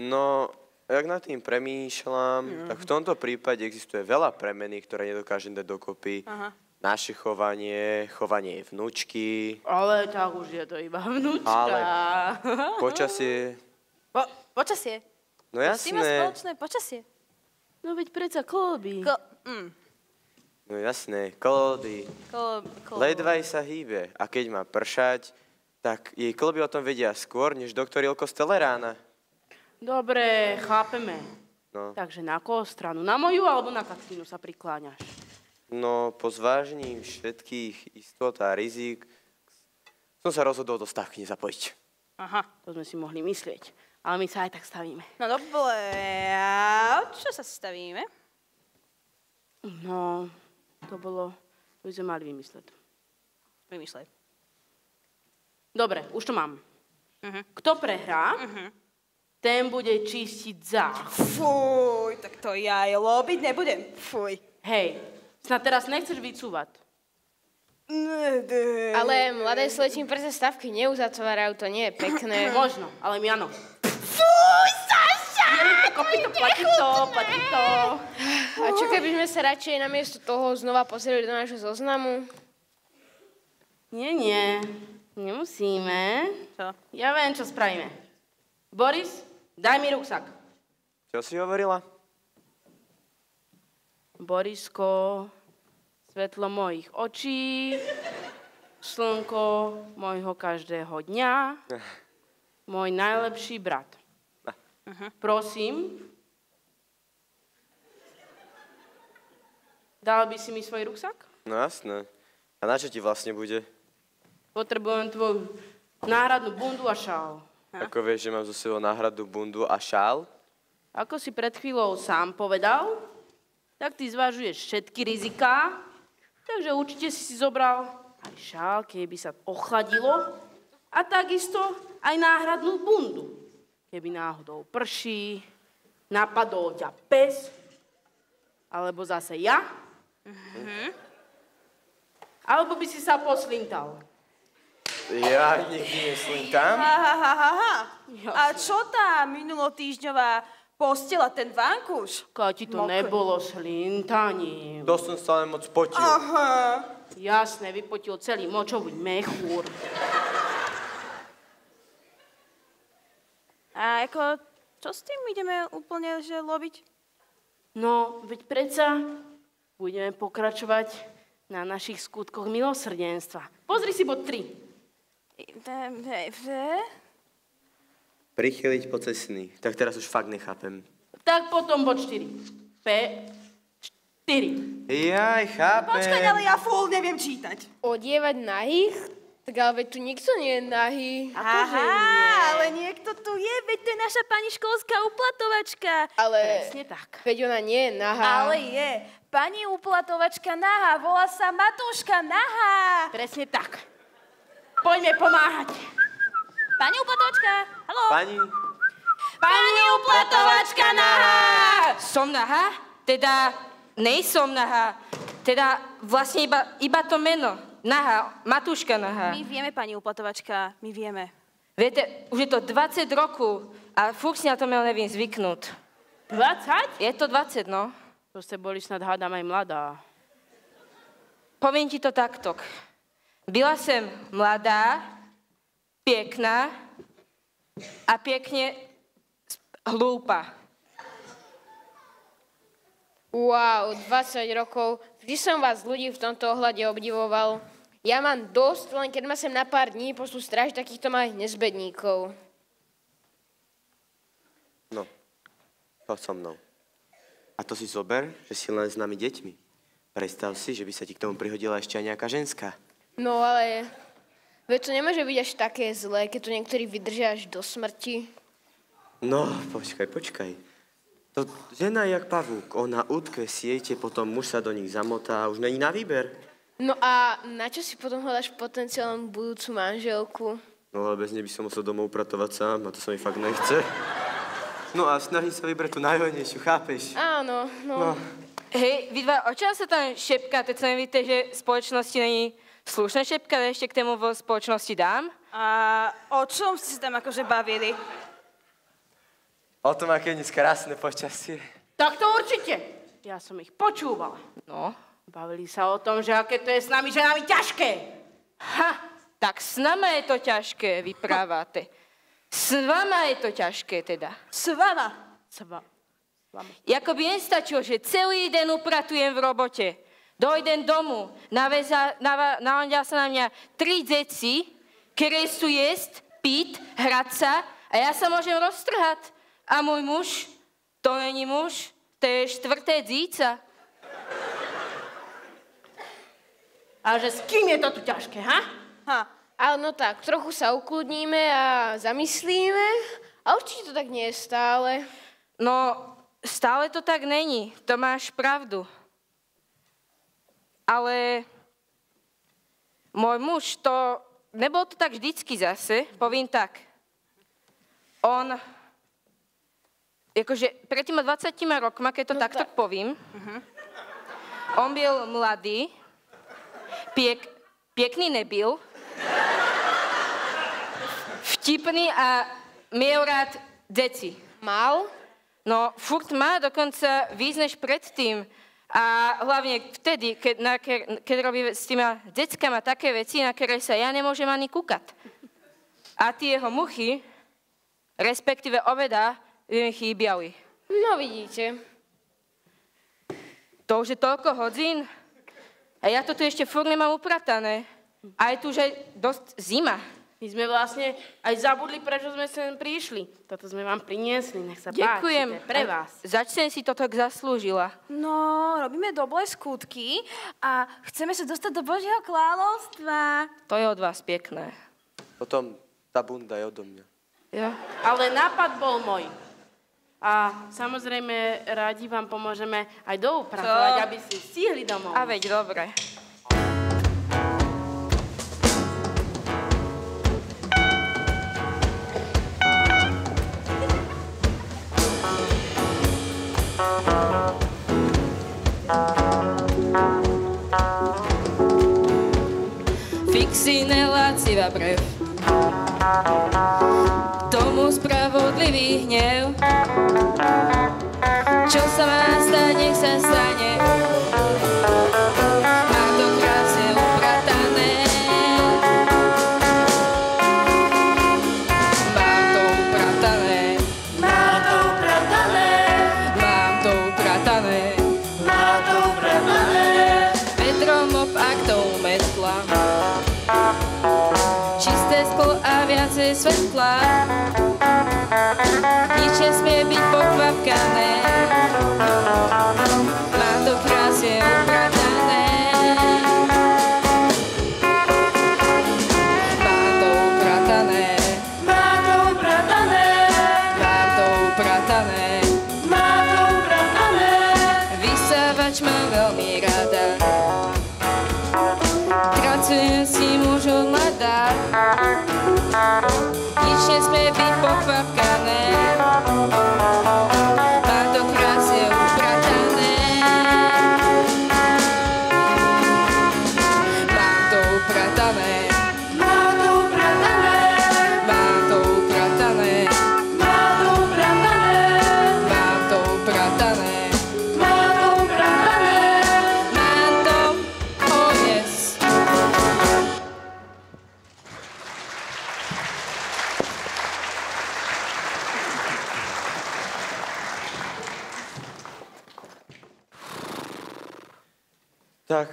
No, jak nad tým premýšľam, tak v tomto prípade existuje veľa premenných, ktoré nedokážem dať dokopy. Aha. Naše chovanie, chovanie vnúčky, Ale tak už je to iba vnúčka. Ale počasie. Počasie. No S tým má jasné, spoločné počasie. No veď predsa kolby. no jasné, klody. Ledvaj sa hýbe a keď má pršať, tak jej klby o tom vedia skôr, než doktor Ilko z Telerána. Dobre, chápeme. No. Takže na koho stranu? Na moju alebo na Katkinu sa prikláňaš? No, po zvážení všetkých istot a rizik som sa rozhodol do stávky nezapojiť. Aha, to sme si mohli myslieť. Ale my sa aj tak stavíme. No dobre, a čo sa stavíme? No, to by sme mali vymysleť. Vymyslej. Dobre, už to mám. Kto prehrá, ten bude čistiť zák. Fuj, tak to ja aj lobiť nebudem. Fuj. Hej, snad teraz nechceš vycúvať. Ale mladé slečny pre stavky neuzatvárajú, to nie je pekné. Možno, ale my áno. Fuj, Saša! Platí to. A čo keby sme sa radšej namiesto toho znova pozreli do nášho zoznamu? Nie, nemusíme. Čo? Ja viem, čo spravíme. Boris, daj mi ruksak. Čo si hovorila? Borisko, svetlo mojich očí, slnko mojho každého dňa, môj najlepší brat. Prosím, dal by si mi svoj ruksak? No jasné. A na čo ti vlastne bude? Potrebujem tvoju náhradnú bundu a šál. Ako vieš, že mám zo sebou náhradnú bundu a šál? Ako si pred chvíľou sám povedal, tak ty zvažuješ všetky riziká, takže určite si zobral aj šál, keby sa ochladilo, a takisto aj náhradnú bundu. Keby náhodou prší, napadol ťa pes, alebo zase ja, alebo by si sa poslintal. Ja nikdy neslintám. A čo tá minulotýždňová postela, ten vankúš? Kati, to nebolo slintaním. To som sa len moc potil. Aha. Jasné, vypotil celý močový mechúr. A ako, čo s tým ideme úplne že lobiť? No, veď predsa budeme pokračovať na našich skutkoch milosrdenstva. Pozri si bod 3. Prichyliť pocestný. Tak teraz už fakt nechápem. Tak potom bod 4. P4. Jaj, chápem. Počkaj, ale ja fúl neviem čítať. Odievať nahých? Tak ale veď tu nikto nie je nahý. Aha, ale niekto tu je, veď to je naša pani školská uplatovačka. Ale Presne tak. veď ona nie je nahá. Ale je. Pani uplatovačka nahá, volá sa Matúška nahá. Presne tak. Poďme pomáhať. Pani uplatovačka, haló. Pani uplatovačka nahá! Som nahá? Teda nejsom nahá. Teda vlastne iba to meno. Nahá, Matúška nahá. My vieme, pani uplatovačka, my vieme. Viete, už je to 20 rokov a furt si na to meno neviem zvyknúť. 20? Je to 20, no. To ste boli snad hádam aj mladá. Poviem ti to takto. Byla som mladá, pekná a pekne hlúpa. Wow, 20 rokov. Vždy som vás ľudí v tomto ohľade obdivoval. Ja mám dosť, len keď ma sem na pár dní pošlu strážiť takýchto malých nezbedníkov. No, poď so mnou. A to si zober, že si len s nami deťmi. Predstav si, že by sa ti k tomu prihodila ešte aj nejaká ženská. No ale Veď to nemôže byť až také zlé, keď to niektorí vydržia až do smrti. No, počkaj. To žena je jak pavúk. Ona utkve siete, potom muž sa do nich zamotá a už není na výber. No a na čo si potom hľadaš potenciálnu budúcu manželku? No ale bez nej by som musel domov upratovať sám a to sa mi fakt nechce. No a snažím sa vybrať tú najhodnejšiu, chápeš? Áno, no. Hej, vy dva, o čom sa tam šepkáte? Co nevíte, že v spoločnosti není slušné šepkať, ešte k tému v spoločnosti dám? A o čom ste sa tam akože bavili? O tom, aké je dnes krásne počasie. Tak to určite. Ja som ich počúvala. No. Bavili sa o tom, že aké to je s nami ženami ťažké. Ha, tak s nama je to ťažké, vyprávate. S vama je to ťažké teda. S vama. Jako by nestačilo, že celý den upratujem v robote. Dojdem domu, naondia sa na mňa 3 deci, ktoré sú jesť, piť, hrať sa a ja sa môžem roztrhať. A môj muž, to není muž, to je 4. djíca. A že s kým je to tu ťažké, ha? Ale no tak, trochu sa ukludníme a zamyslíme. A určite to tak nie je stále. No, stále to tak není, to máš pravdu. Ale môj muž, to nebol to tak vždycky zase, poviem tak. On, akože pred tými 20 rokma, keď to takto poviem, on byl mladý, pekný nebyl, vtipný a měl rád deci. Mal? No, furt má, dokonca víc než predtým. A hlavne vtedy, keď robí s týma deckama také veci, na ktoré sa ja nemôžem ani kúkať. A tie jeho muchy, respektíve oveda, mi chýbiali. No vidíte. To už je toľko hodín a ja to tu ešte furt nemám upratané. A je tu už aj dosť zima. My sme vlastne aj zabudli, prečo sme sem prišli. Toto sme vám priniesli, nech sa Ďakujem. páči, to je pre vás. Začne si to tak zaslúžila. No, robíme dobré skutky a chceme sa dostať do Božieho kráľovstva. To je od vás pekné. Potom tá bunda je odo mňa. Ja. Ale nápad bol môj. A samozrejme, rádi vám pomôžeme aj doupratovať, aby ste stihli domov. A veď, dobre. Fixine láciva brev, tomu spravodlivý hnev. Čo sa má stať, nech sa stane. Má to krásne upratané. Mám to upratané. Mám to upratané. Mám to upratané. Mám to upratané. Vedrom mop a k tomu metla. Čisté sklo a viacej svetla. Nič nesmie byť pokvapkané. Má to krásne upratané. Má to upratané. Má to upratané. Mám to upratané. Má to upratané. Vysávač mám veľmi rada. Pracujem si muž od mladá. Nič nesmie byť pokvapkané. Má to krásne upratané. Mám to upratané. Má to upratané. Mám to upratané. Má to upratané. Mám to upratané. Má to upratané. Mám to, oh yes. Tak,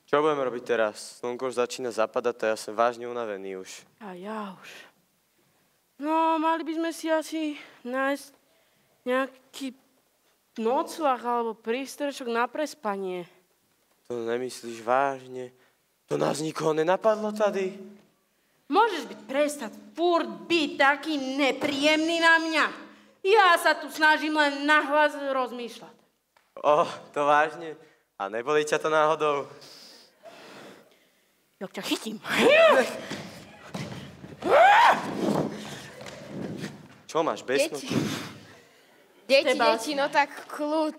čo budeme robiť teraz? Slnko už začína zapadať a ja som vážne unavený už. A ja už. No, mali by sme si asi nájsť nejaký nocľah alebo prístrešok na prespanie. To nemyslíš vážne? To nás nikoho nenapadlo tady. Môžeš prestať furt byť taký nepríjemný na mňa. Ja sa tu snažím len nahlas rozmýšľať. To vážne? A neboli ťa to náhodou? Jak ťa chytím. Čo máš, besnú? Deti, no tak kľud.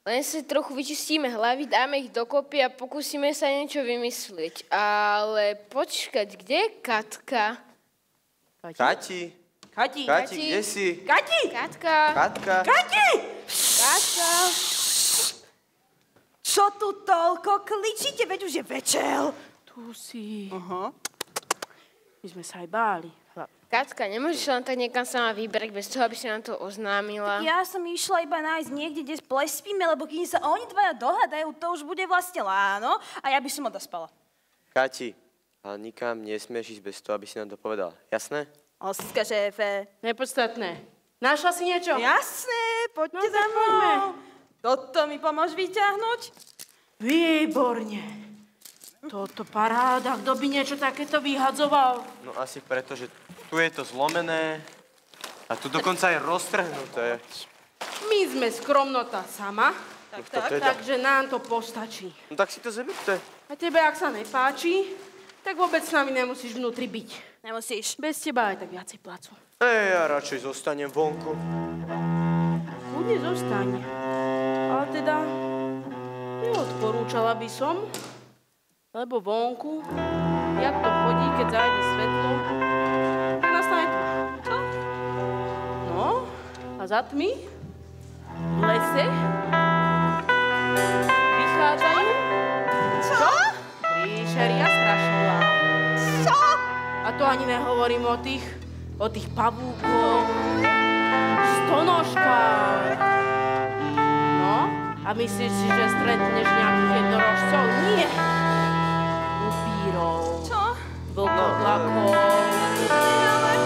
Len si trochu vyčistíme hlavy, dáme ich dokopy a pokúsime sa niečo vymyslieť. Ale počkať, kde je Katka? Kati, kde si? Katka! Kati! Katka! Čo tu toľko kličíte? Veď už je večer. Tu si. My sme sa aj báli. Katka, nemôžeš sa len tak niekam sama vybrať bez toho, aby si nám to oznámila? Ja som išla iba nájsť niekde, kde plespíme, lebo keď sa oni dvaja dohadajú, to už bude vlastne láno a ja by som odaspala. Kati, ale nikam nesmieš ísť bez toho, aby si nám to povedala. Jasné? Oska, šéfe. Nepodstatné. Našla si niečo? Jasné, poďte za mnou. Toto mi pomôž vyťahnuť? Výborne. Toto paráda. Kto by niečo takéto vyhadzoval? No asi preto, že tu je to zlomené a tu dokonca je roztrhnuté. My sme skromnota sama, teda. takže nám to postačí. No tak si to zeberte. A tebe, ak sa nepáči, tak vôbec s nami nemusíš vnútri byť. Nemusíš. Bez teba aj tak viacej placu. Ja radšej zostanem vonku. Kľudne zostaň. Ale teda neodporúčala by som, lebo vonku, jak to chodí, keď zájde svetlo, tak nastane tma. Čo? No, a za tmy v lese vychádzajú... Čo? Príšery a strašidlá. Čo? A to ani nehovorím o tých pavúkoch, stonožkách. No, a myslíš si, že stretneš nejakých jednorožcov? Nie. Upírov. Čo? Vlkodlakov.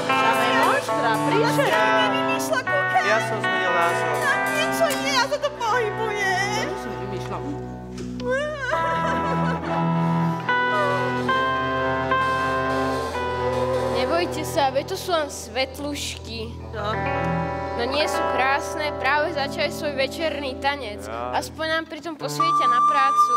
Samé monštra, príšery. Ja som nevymýšľa, kúka. Ja som zmenil názor. Niečo je, ja sa to pohybuje. Čo som vymýšľal? Nebojte sa, veď to sú len svetlušky. Čo? No nie sú krásne, práve začali svoj večerný tanec. Aspoň nám pritom posvietia na prácu.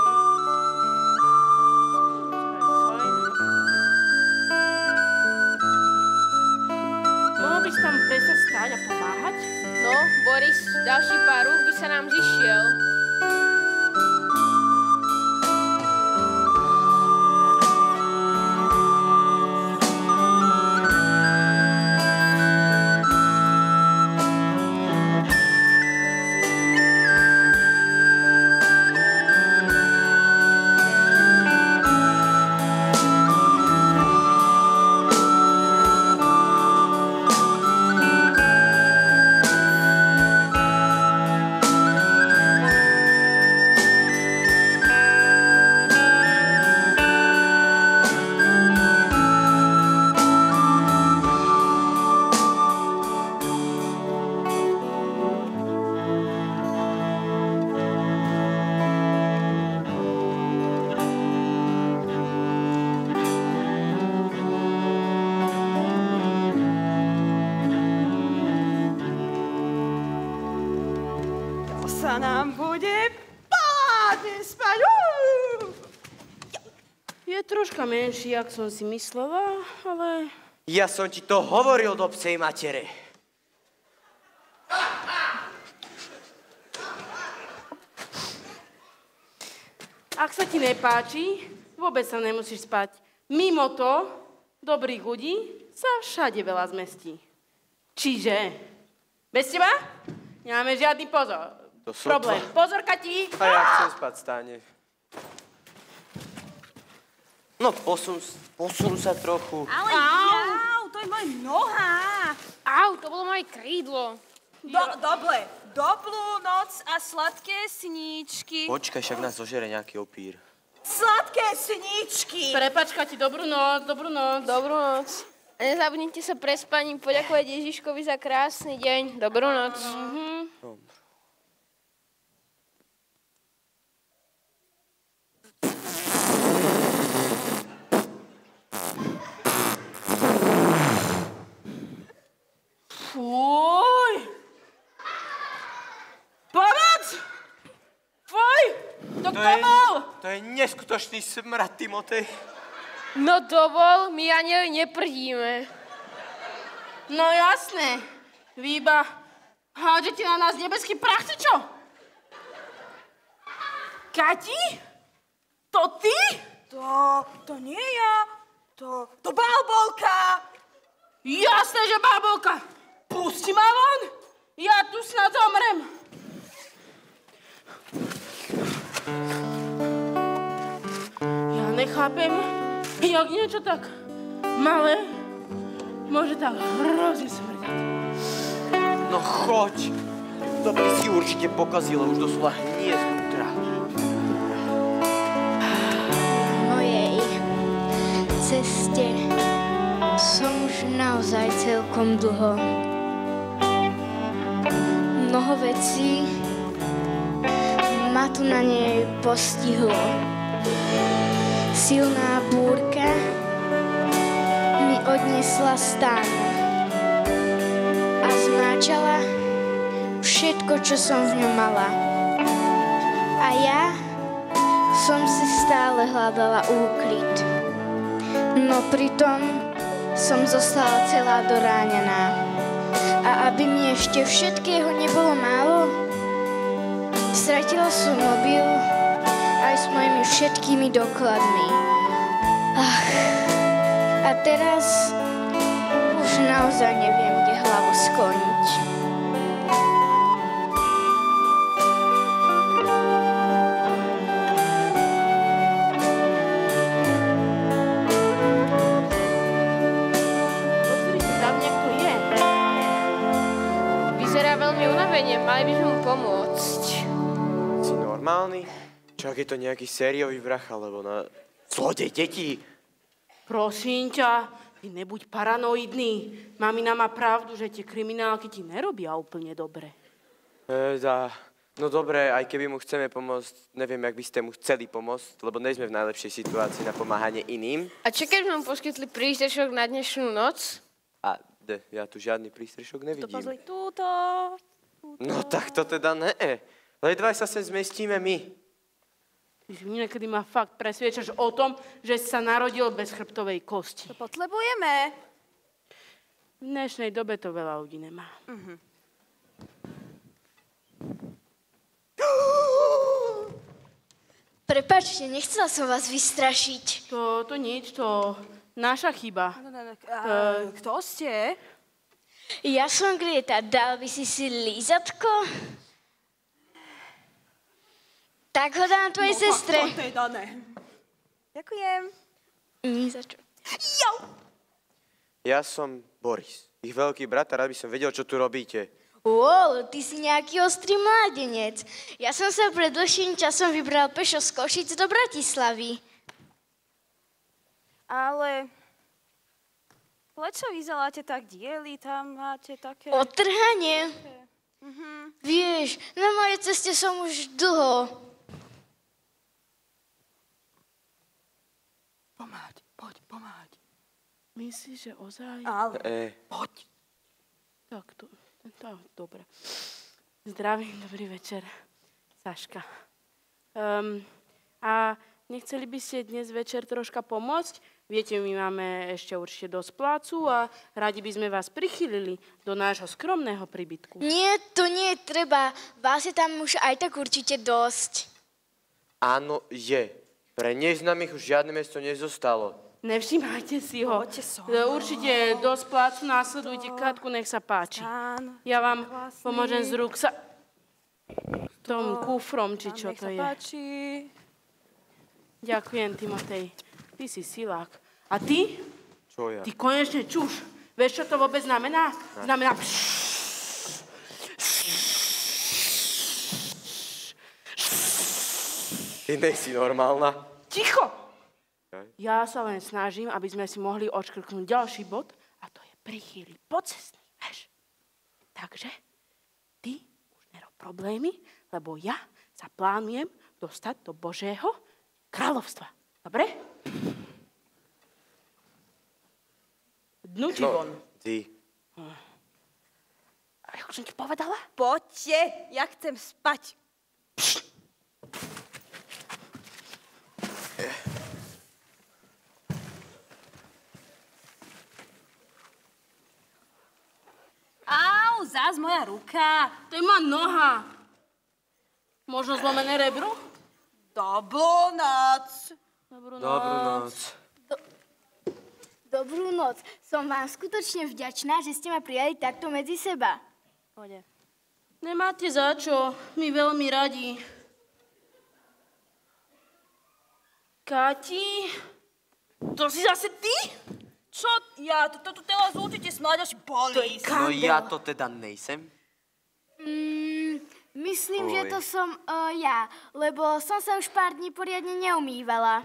Mohol by si tam prestať stáť a pomáhať? No, Boris, ďalší pár rúk by sa nám zišiel. Sa nám bude pádne spať. Je troška menší, jak som si myslela, ale... Ja som ti to hovoril do psej matere. Ak sa ti nepáči, vôbec sa nemusíš spať. Mimo to, dobrých ľudí sa všade veľa zmestí. Čiže, bez teba nemáme žiadny problém. Pozor, Kati! A ja chcem spať, stáne. No, posun sa trochu. Ale jau, to je moja noha. Au, to bolo moje krídlo. Dobre, dobrú noc a sladké sníčky. Počkaj, však nás zožere nejaký opír. Sladké sníčky. Prepáč, Kati, dobrú noc, dobrú noc. Dobrú noc. A nezabudnite sa prespaním poďakovať Ježiškovi za krásny deň. Dobrú noc. Fuj! Pomoc! Fuj! To kto bol? To je neskutočný smrad, Timotej. No dovol, my anieli neprdíme. No jasné. Vy iba hádžete na nás nebeský prach, ty čo? Kati? To ty? To nie ja. To Balbolka. Jasné, že Balbolka. Pusti ma von. Ja tu snad zomrem. Ja nechápem, jak niečo tak malé môže tak hrozne smrdať. No choď. To by si určite pokazila už doslova hniezd útra. Mojej ceste som už naozaj celkom dlho. Mnoho vecí ma tu na nej postihlo. Silná búrka mi odnesla stan a zmáčala všetko, čo som v ňom mala. A ja som si stále hľadala úkryt. No pritom som zostala celá doráňaná. A aby mi ešte všetkého nebolo málo, stratila som mobil aj s mojimi všetkými dokladmi. A teraz už naozaj neviem, kde hlavu skloniť. Mali by sme mu pomôcť. Si normálny? Čo, ak je to nejaký sériový vrah, alebo na zlodej detí? Prosím ťa, ty nebuď paranoidný. Mamina má pravdu, že tie kriminálky ti nerobia úplne dobre. No dobre, aj keby mu chceme pomôcť, neviem, jak by ste mu chceli pomôcť, lebo nie sme v najlepšej situácii na pomáhanie iným. A čo keď sme mu poskytli prístrešok na dnešnú noc? Ja tu žiadny prístrešok nevidím. To pozri túto. No tak to teda ne. Ledvaj sa sem zmestíme my. Ty niekedy ma fakt presviečaš o tom, že si sa narodil bez chrbtovej kosti. To potrebujeme. V dnešnej dobe to veľa ľudí nemá. Prepáčte, nechcela som vás vystrašiť. To nič, to naša chyba. Kto ste? Ja som Grieta, dal by si lízatko? Tak ho dám tvojej sestre. To je dané. Ďakujem. Za čo? Ja som Boris, ich veľký brat a rád by som vedel, čo tu robíte. Ty si nejaký ostrý mládenec. Ja som sa pred dlhším časom vybral pešo z Košic do Bratislavy. Ale prečo vyzeráte tak diely? Tam máte také... Otrhanie. Vieš, na mojej ceste som už dlho. Pomáď. Myslíš, že ozaj? Ale... Poď. Tak to, dobre. Zdravím, dobrý večer, Saška. A nechceli by ste dnes večer troška pomôcť? Viete, my máme ešte určite dosť plácu a radi by sme vás prichylili do nášho skromného príbytku. Nie, to nie je treba. Vás je tam už aj tak určite dosť. Áno, je. Pre neznámych už žiadne miesto nezostalo. Nevšímajte si ho. Určite dosť plácu, následujte Katku, nech sa páči. Ja vám pomôžem z rúk sa... Tom kufrom, či čo to je. Ďakujem, Timotej. Ty si silák. A ty? Čo ja? Ty konečne čuš. Vieš, čo to vôbec znamená? Znamená... Ty nejsi normálna. Ticho! Ja sa len snažím, aby sme si mohli odškrknúť ďalší bod a to je prichýliť pocestný, vieš. Takže ty už nerob problémy, lebo ja sa plánujem dostať do Božieho kráľovstva. Dobre? Dnúti von. Ty. Ako som ti povedala? Poďte, ja chcem spať. Au, zás moja ruka. To je moja noha. Možno zlomené rebro? Dobrú noc. Dobrú noc. Dobrú noc. Som vám skutočne vďačná, že ste ma prijali takto medzi seba. Pôjde. Nemáte za čo. My veľmi radi. Kati? To si zase ty? Čo? Ja to tu teraz určite snáď až bolí. No ja to teda nejsem. Myslím, že to som ja, lebo som sa už pár dní poriadne neumývala.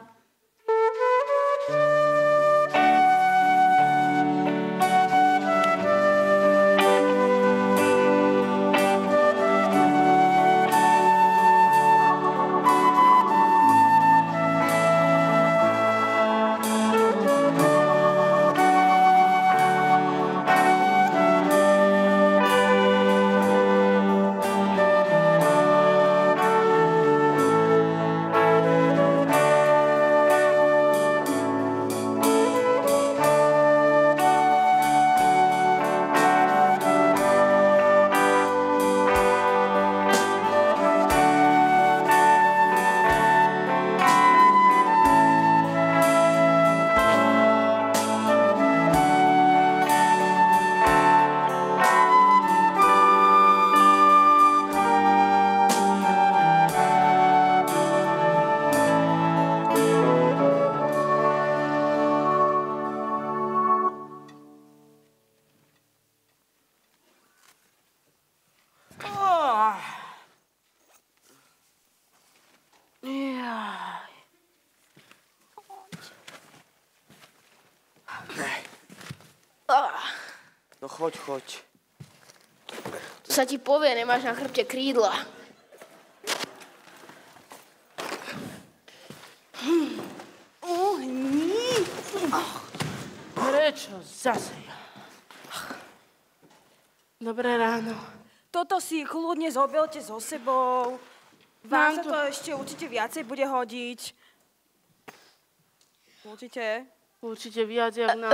No choď. To sa ti povie, nemáš na chrbte krídla. Prečo zase ja? Dobré ráno. Toto si kľudne zobelte so sebou. Vám sa to ešte určite viacej bude hodiť. Určite. Určite viac, jak nám.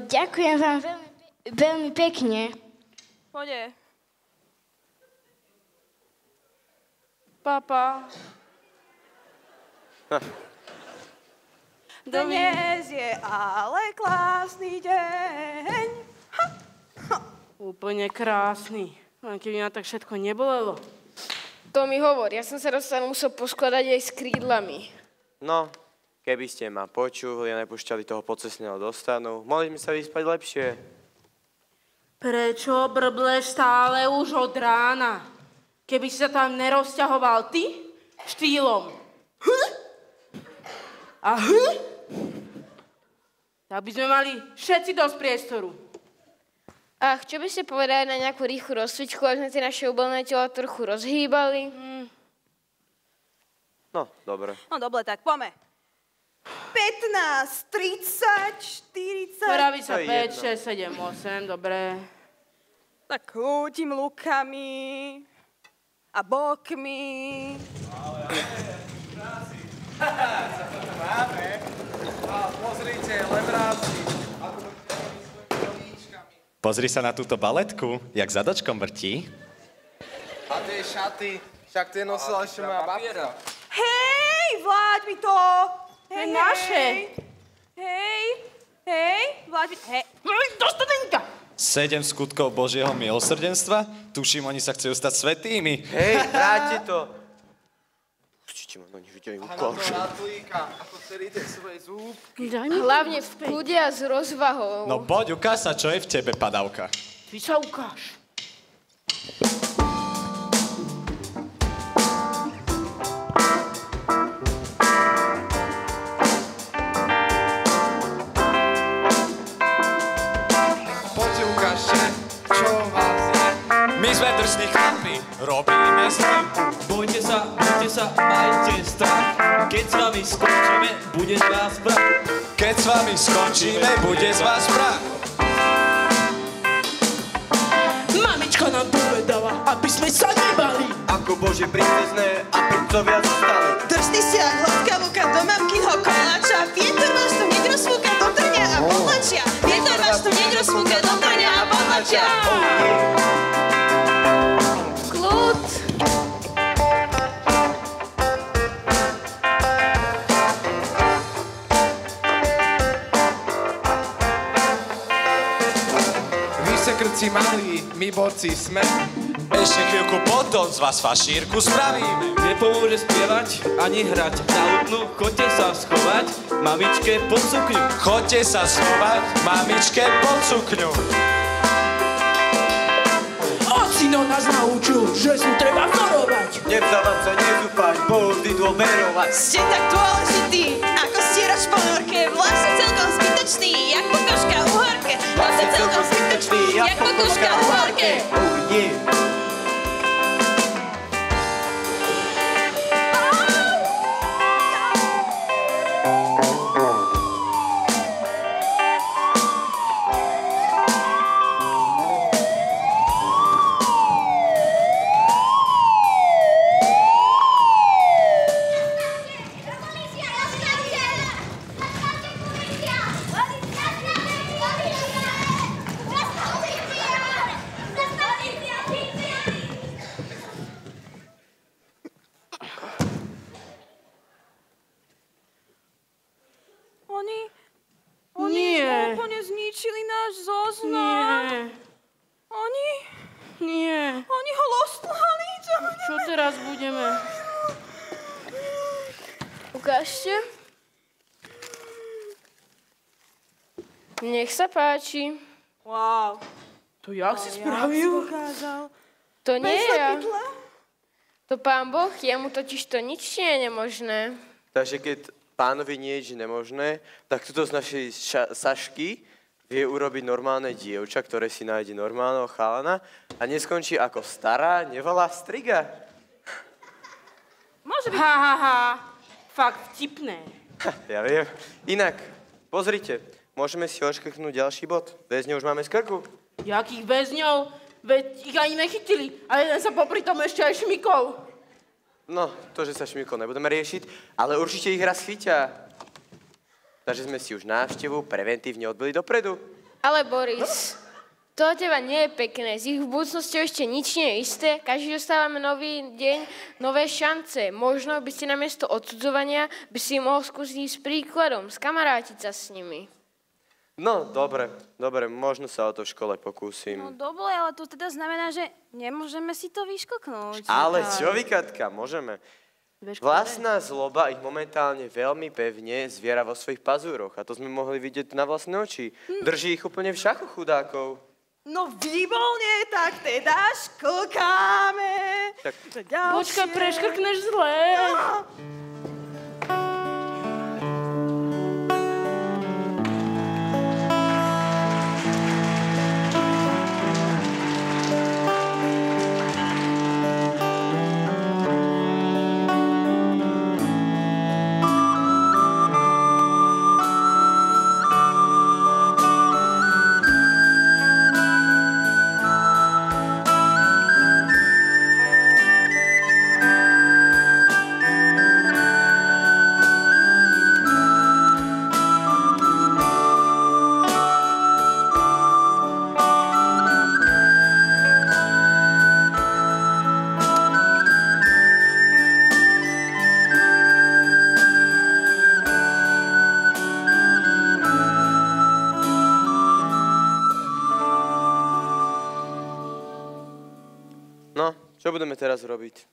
Ďakujem vám veľmi pekne. Pôjde. Papa. Dnes je ale krásny deň. Úplne krásny. Len keby ma tak všetko nebolelo. To mi hovor, ja som sa rozstanu musel poskladať aj s krídlami. No, keby ste ma počuli a nepúšťali toho pocestného do stanu, mohli sme sa vyspať lepšie. Prečo brbleš stále už od rána? Keby si sa tam nerozťahoval ty štýlom. A tak by sme mali všetci dosť priestoru. Ach, čo by ste povedali na nejakú rýchlu rozcvičku, aby sme tie naše ubolné tela trochu rozhýbali? No, dobre. No dobre, tak poďme. 15, 30, 40... Praví sa 5, 6, 7, 8, dobre. Tak krútim lukami a bokmi. Co to máme? A pozrite, lebráci. Pozri sa na túto baletku, jak zadočkom vrtí. A tie šaty, však tie nosila ešte moja babka. Hej, vláď mi to! Hej, naše. Hej, vláď mi... Hej, dostatenka! 7 skutkov Božieho milosrdenstva? Tuším, oni sa chcú stať svätými. Hej, vráti to. Určite ma na nich videli A na úplne. to natlíka, ako celý tie svoje zúbky. Hlavne v kľude a s rozvahou. No poď, ukáž sa, čo je v tebe, padavka. Ty sa ukáž. Poďte, ukážte, čo vás je. My sme drsní chlapi, robíme zle. Bojte sa, majte strach. Keď s vami skončíme, bude z vás prach. Keď s vami skončíme, bude z vás prach. Mamička nám povedala, sme sa nebali. Ako Bože princezné a princovia zostali. Drsný si jak hladká vúka do mamkyho koláča. Vietor vás tu hneď rozfúka do trňa a podlačia. Vietor vás tu hneď rozfúka do trňa a podlačia. Kľud. Krci malí, my borci sme. Ešte chvíľku potom z vás fašírku spravíme. Nepomôže spievať ani hrať. Na utnu chodte sa schovať, mamičke pod sukňu. Chodte sa schovať, mamičke pod sukňu. Ocino nás naučil, že sú treba vzorovať. Nevzdávať sa, nezúfať, Bohu vždy dôverovať. Ste tak dôležití, ako stierač po norke. Vlastne celkom zbytočný, jak pokožka u horke. Vlastne celkom zbytočný, jak pokožka u horke. Oh yeah. Oni úplne zničili náš zoznam. Oni ho lostlali. Čo teraz budeme? Ukážte. Nech sa páči. Wow. To jak si spravil? To nie ja. To Pán Boh, jemu totiž to nič nie je nemožné. Takže keď Pánovi nič nemožné, tak tuto z našej Sašky vie urobiť normálne dievča, ktoré si nájde normálneho chalana a neskončí ako stará, nevolá striga. Môže byť. Fakt vtipné. Ja viem. Inak, pozrite, môžeme si odškrknúť ďalší bod. Väzňov už máme z krku. Jakých väzňov? Veď ich ani nechytili. A jeden sa popri tom ešte aj šmykol. No, to, že sa šmykol nebudeme riešiť, ale určite ich raz chytia. Takže sme si už návštevu preventívne odbili dopredu. Ale Boris, to od teba nie je pekné. Z ich budúcnosti ešte nič nie je isté. Každý dostávame nový deň, nové šance. Možno by ste namiesto odsudzovania by si mohol skúsiť s príkladom, skamarátiť sa s nimi. No, dobre, možno sa o to v škole pokúsim. No dobre, ale to teda znamená, že nemôžeme si to vyškoknúť. Ale čo vy, Katka, môžeme. Vlastná zloba ich momentálne veľmi pevne zviera vo svojich pazúroch a to sme mohli vidieť na vlastné oči. Drží ich úplne v šachu, chudákov. No výborne, tak teda škokáme. Počkaj, preškrkneš zle. Čo budeme teraz robiť?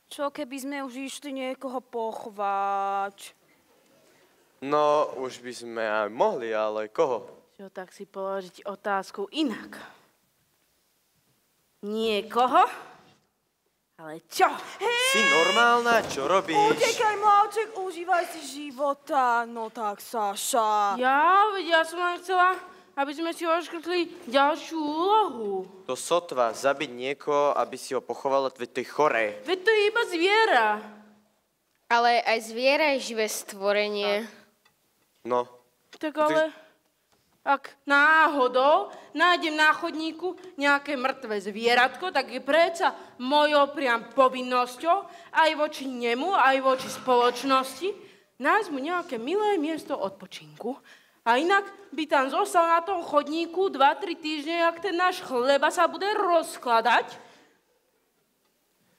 Čo keby sme už išli niekoho pochvať? No, už by sme aj mohli, ale koho? Čo, tak si položiť otázku inak. Niekoho? Ale čo? Si normálna? Čo robíš? Utekaj, mláček, užívaj si života. No tak, Saša. Ja som len chcela, aby sme si odškrtli ďalšiu úlohu. To sotva, zabiť niekoho, aby si ho pochovala, veď to je choré. Veď to je iba zviera. Ale aj zviera je živé stvorenie. No. Tak ale Ak náhodou nájdem na chodníku nejaké mŕtve zvieratko, tak je predsa mojou priam povinnosťou aj voči nemu, aj voči spoločnosti nájsť mu nejaké milé miesto odpočinku. A inak by tam zostal na tom chodníku 2-3 týždne, jak ten náš chleba sa bude rozkladať.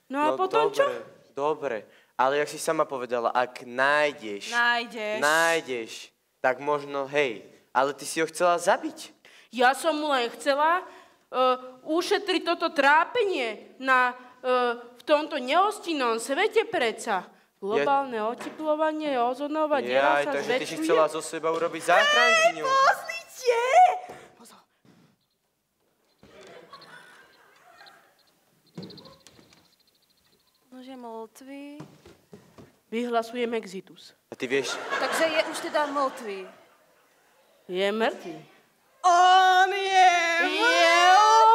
No a potom dobre, čo? Dobre, ale jak si sama povedala, ak nájdeš, tak možno, hej, ale ty si ho chcela zabiť. Ja som mu len chcela ušetriť toto trápenie v tomto nehostinnom svete predsa. Globálne oteplovanie, ozonová diera sa takže ty si zväčšuje. chcela zo seba urobiť záchrankyňu. Pozrite! Nože mŕtvý. Vyhlasujem exitus. A ty vieš... Takže je už teda mŕtvý. Je mŕtvý. On je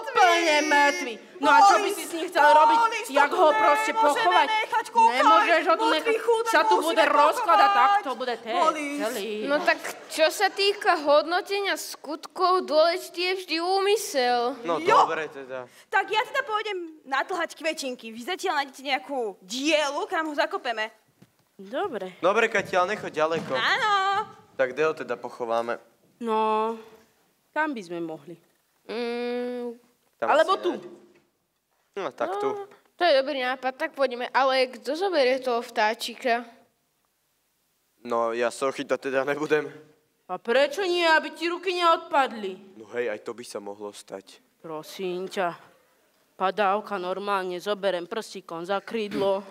úplne mŕtvý. No a čo by si s ním chcel robiť? Jak ho proste pochovať? Nemôžeš ho tu nechať. Sa tu bude rozkladať, tak to bude celý. No tak čo sa týka hodnotenia skutkov, dôležitý je vždy úmysel. No dobre teda. Tak ja teda pôjdem natlhať kvetinky. Vy zatiaľ nájdete nejakú dielu, kam ho zakopeme. Dobre. Dobre, Kati, ale nechoď ďaleko. Áno. Tak kde ho teda pochováme? No, tam by sme mohli. Tam Alebo asi tu. No, tak tu. To je dobrý nápad, tak poďme. Ale kto zoberie toho vtáčika? No, ja sochyta teda nebudem. A prečo nie, aby ti ruky neodpadli? No hej, aj to by sa mohlo stať. Prosím ťa. Padávka normálne zoberem prstíkom za krídlo.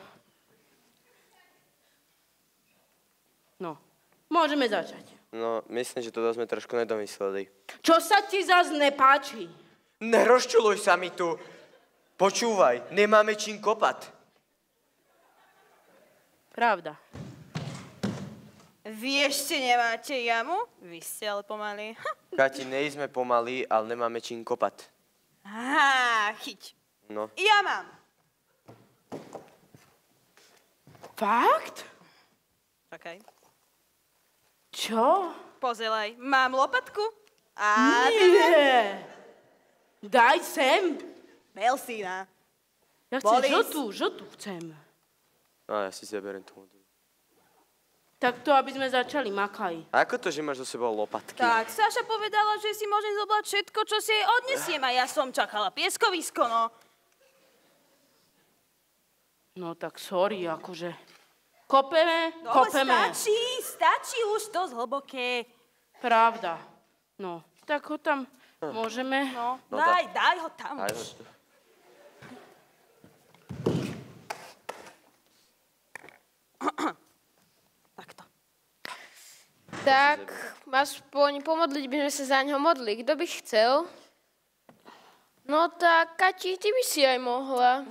No, môžeme začať. No, myslím, že toto sme trošku nedomysleli. Čo sa ti zas nepáči? Nerozčuluj sa mi tu. Počúvaj, nemáme čím kopať. Pravda. Vy ešte nemáte jamu? Vy ste ale pomalí. Kati, nejsme pomalí, ale nemáme čím kopať. Á, chyť. No. Ja mám. Fakt? Čakaj. Čo? Pozelaj, mám lopatku. A Nie. Daj sem. Melsína. Ja chcem žltú chcem. A ja si zaberiem tú modrú. Tak to, aby sme začali, makaj. A ako to, že máš so sebou lopatky? Tak, Saša povedala, že si môžem zobrať všetko, čo si jej odnesiem. A ja som čakala pieskovisko, no. No tak sorry, akože. Kopeme, No, kopeme. stačí už dosť hlboké. Pravda. No, tak ho tam môžeme. No, No daj ho tam. Daj ho. Tak, aspoň pomodliť by sme sa za ňo modli. Kto by chcel? No tak, Kati, ty by si aj mohla.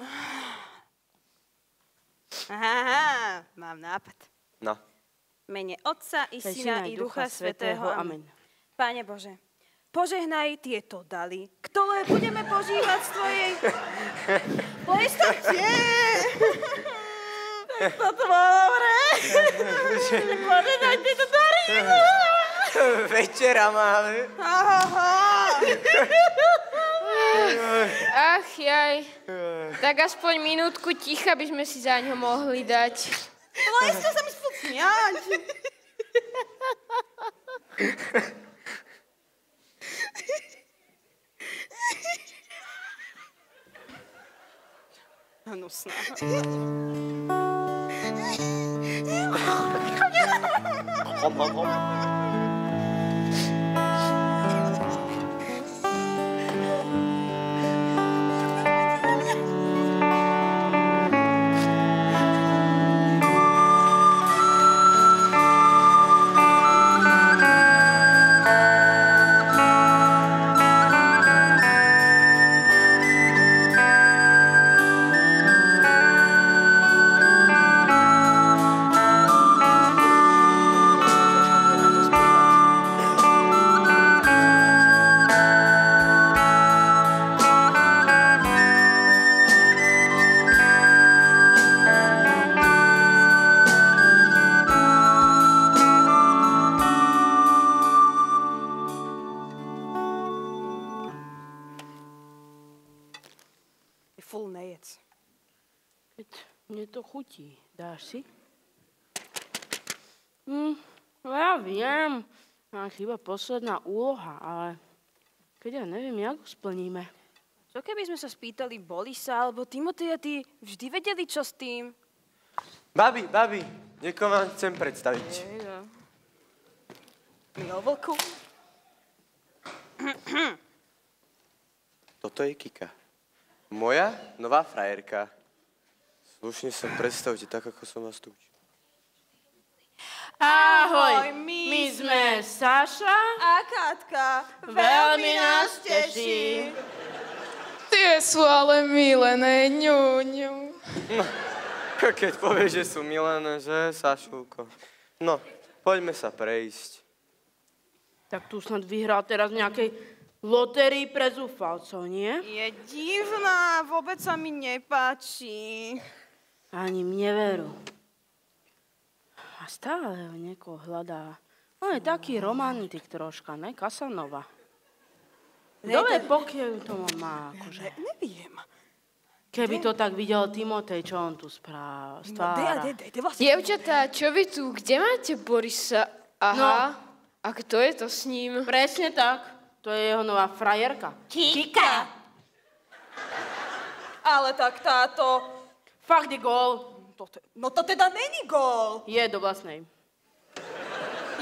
Aha, mám nápad. No. Mene Otca i Syna i Ducha Svätého. Amen. Pane Bože, požehnaj tieto dary, ktoré budeme požívať z Tvojej... Poistote! To dobre. Požehnaj tieto dary. Večera máme. Ach jaj. Tak aspoň minútku ticha by sme si za ňo mohli dať. No ešte sa mi spucňať. Hnusná. Full, nejedz. Keď mne to chutí, dáš si? Ja viem, mám chyba posledná úloha, ale keď ja neviem, jak ho splníme. Čo keby sme sa spýtali Borisa alebo Timoteja, ty vždy vedeli, čo s tým? Babi, niekoho vám chcem predstaviť. Milo vlku. Toto je Kika. Moja nová frajerka. Slušne sa predstavte, tak ako som vás tu učil. Ahoj, my sme Saša a Katka. Veľmi nás teší. Tie sú ale milené, ňuňu. No, keď povieš, že sú milené, že, Sašulko? No, poďme sa prejsť. Tak tu snad vyhral teraz nejakej lotérii pre zúfalcov, nie? Je divná, vôbec sa mi nepáči. Ani mne veru. A stále ho niekoho hľadá. On je taký romantik troška, ne? Casanova. Dobre, pokiaľ to má, akože. Neviem. Keby to tak videl Timotej, čo on tu stvára. Dievčatá, čo vy tu? Kde máte Borisa? Aha. A kto je to s ním? Presne tak. To je jeho nová frajerka. Kika. Ale tak táto... Fakt je gól. No to teda není gól. Je do vlastnej.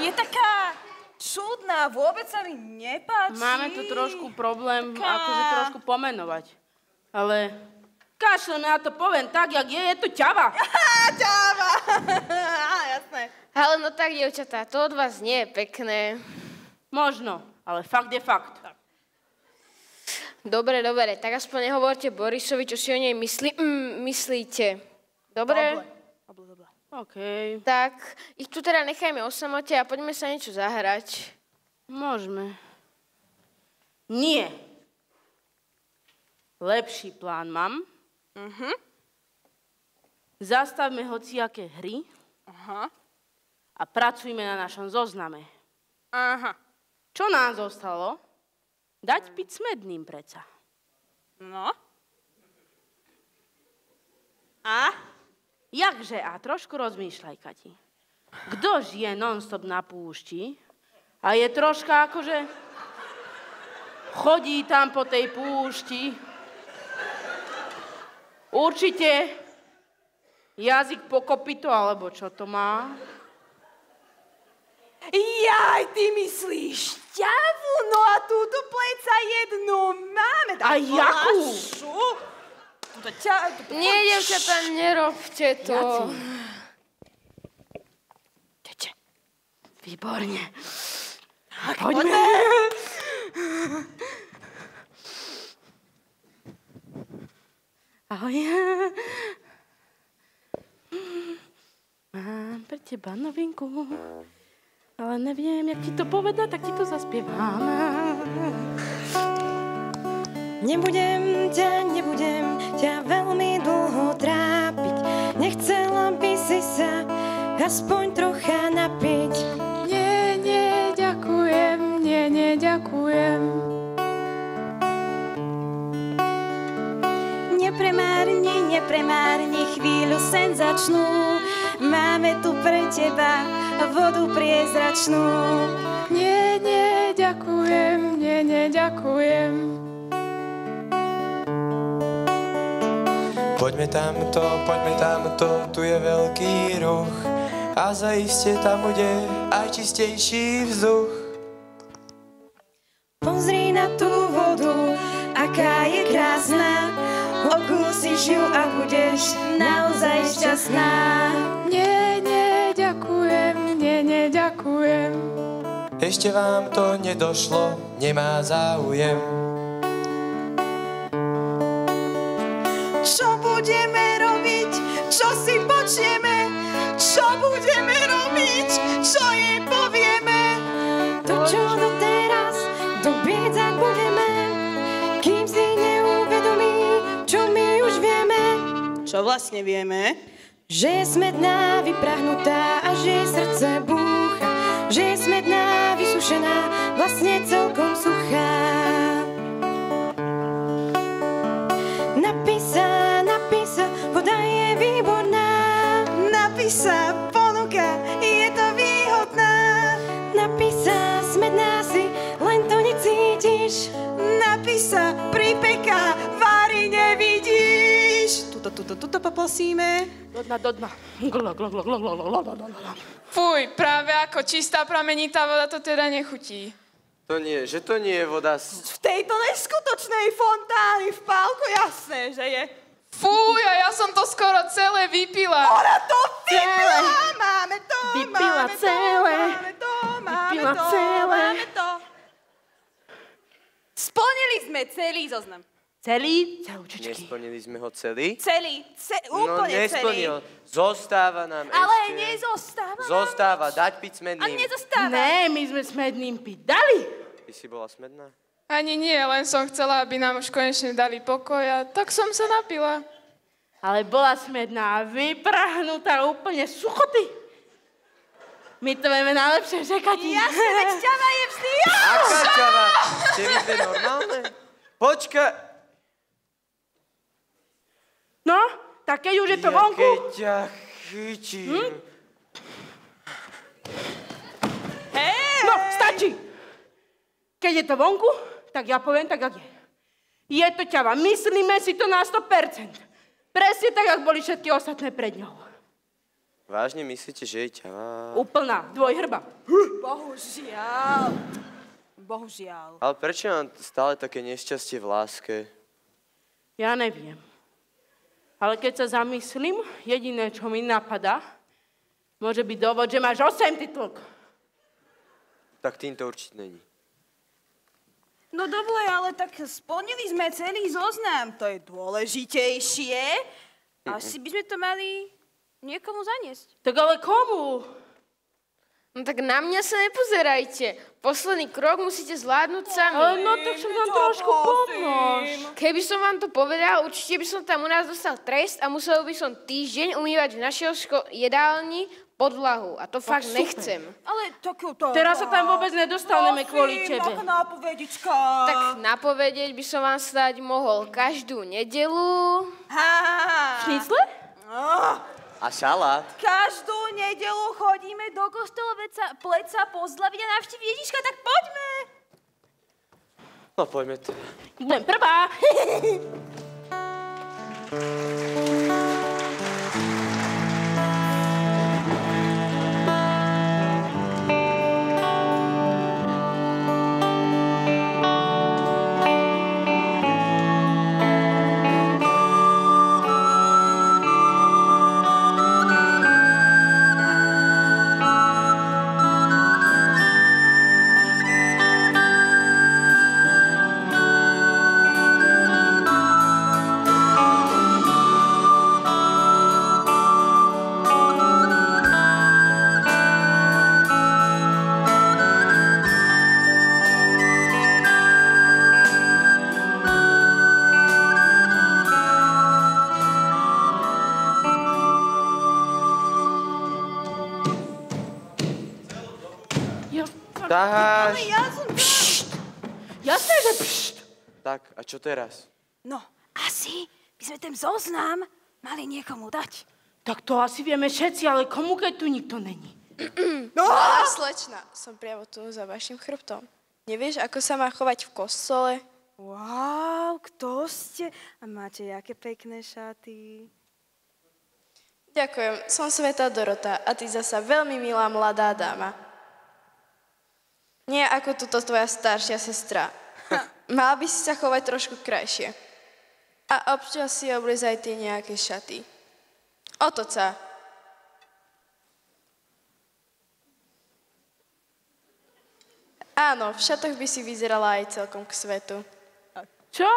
Je taká čudná, vôbec sa mi nepáči. Máme tu trošku problém, akože trošku pomenovať. Ale kašlem, ja to poviem tak, jak je to ťava. Ťava. Jasné. Ale no tak, dievčatá, to od vás nie je pekné. Možno, ale fakt je fakt. Dobre, tak aspoň nehovorte Borisovi, čo si o nej myslíte. Dobre? Dobre. OK. Tak, ich tu teda nechajme o samote a poďme sa niečo zahrať. Môžeme. Nie. Lepší plán mám. Zastavme hociaké hry a pracujme na našom zozname. Čo nám zostalo? Dať piť smedným preca. No. A? Jakže? A trošku rozmýšľaj, Kati. Kto žije non-stop na púšti a je troška akože... chodí tam po tej púšti. Určite jazyk po kopyto, alebo čo to má? Jaj, ty myslíš šťavu? No a túto pleca jednu máme. A jakú? Nie, dievčatá, nerobte to. Teče. Výborne. Poďme. Ahoj. Mám pre teba novinku. Ale neviem, jak ti to povedať, tak ti to zaspievam. Nebudem ťa veľmi dlho trápiť. Nechcela by si sa aspoň trocha napiť. Nie, ďakujem, ďakujem. Nepremárni chvíľu senzačnú. Máme tu pre teba vodu priezračnú. Nie, ďakujem, ďakujem. Poďme tamto, tu je veľký roh a zaiste tam bude aj čistejší vzduch. Pozri na tú vodu, aká je krásna, okúsiš ju a budeš naozaj šťastná. Nie, ďakujem, ďakujem. Ešte vám to nedošlo, nemá záujem. Čo budeme robiť, čo si počneme, čo budeme robiť, čo jej povieme. To, čo doteraz dobiedzať budeme, kým si neuvedomí, čo my už vieme. Čo vlastne vieme? Že je smedná, vyprahnutá a že jej srdce búcha. Že je smedná, vysušená, vlastne celkom suchá. Napísať tuto poprosíme. Do dna. Fuj, práve ako čistá pramenitá voda to teda nechutí. To nie je voda V tejto neskutočnej fontány v Pálku jasné, že je. Fuj, a ja som to skoro celé vypila. Ona to vypila, máme to, Vypila celé. máme to. Splnili sme celý zoznam. Celúčičky. Nesplnili sme ho celý? Úplne nesplnil. Zostáva nám Ale ešte... nezostáva. Zostáva dať piť A smedným. nezostáva. Ne, my sme smedným piť dali. Ty si bola smedná? Ani nie, len som chcela, aby nám už konečne dali pokoj a tak som sa napila. Ale bola smedná, vyprahnutá úplne suchoty. My to vieme najlepšie, že Kati? Jasne, veď ťava je vždy. Aká ťava? Ste vy dve normálne? Počkaj. No, tak keď už je to vonku... Keď ťa chytím. No, stačí. Keď je to vonku, tak ja poviem tak, jak je. Je to ťava. Myslíme si to na 100%. Presne tak, jak boli všetky ostatné pred ňou. Vážne myslíte, že je ťava? Úplná, dvojhrba. Bohužiaľ. Ale prečo mám stále také nešťastie v láske? Ja neviem. Ale keď sa zamyslím, jediné, čo mi napadá, môže byť dôvod, že máš 8 titulok. Tak tým to určite není. No dobre, ale tak splnili sme celý zoznam. To je dôležitejšie. Asi by sme to mali niekomu zaniesť. Tak ale komu? No tak na mňa sa nepozerajte. Posledný krok musíte zvládnuť sami. No tak však nám trošku pomôž. Keby som vám to povedal, určite by som tam u nás dostal trest a musel by som týždeň umývať v našej jedálni podlahu. A to fakt super. nechcem. Ale takúto... Teraz sa tam vôbec nedostaneme kvôli tebe. Taká nápovedička. Tak napovedieť by som vám snáď mohol každú nedelu. Šnicle? A šalát? Každú nedelu chodíme do kostola pleca pozdraviť a navštíviť Ježiška, tak poďme. No poďme to. Budem prvá. Dáš. Ale ja som... Jasné, že pšt. Tak, a čo teraz? No, asi by sme ten zoznam mali niekomu dať. Tak to asi vieme všetci, ale komu, keď tu nikto není? No! Slečna, som priamo tu za vašim chrbtom. Nevieš, ako sa má chovať v kostole? Wow, kto ste? A máte jaké pekné šaty. Ďakujem, som Svätá Dorota a ty zasa veľmi milá mladá dáma. Nie ako tuto tvoja staršia sestra. Mala by si sa chovať trošku krajšie. A občas si oblizaj ty nejaké šaty. Otoč sa. Áno, v šatoch by si vyzerala aj celkom k svetu. Čo?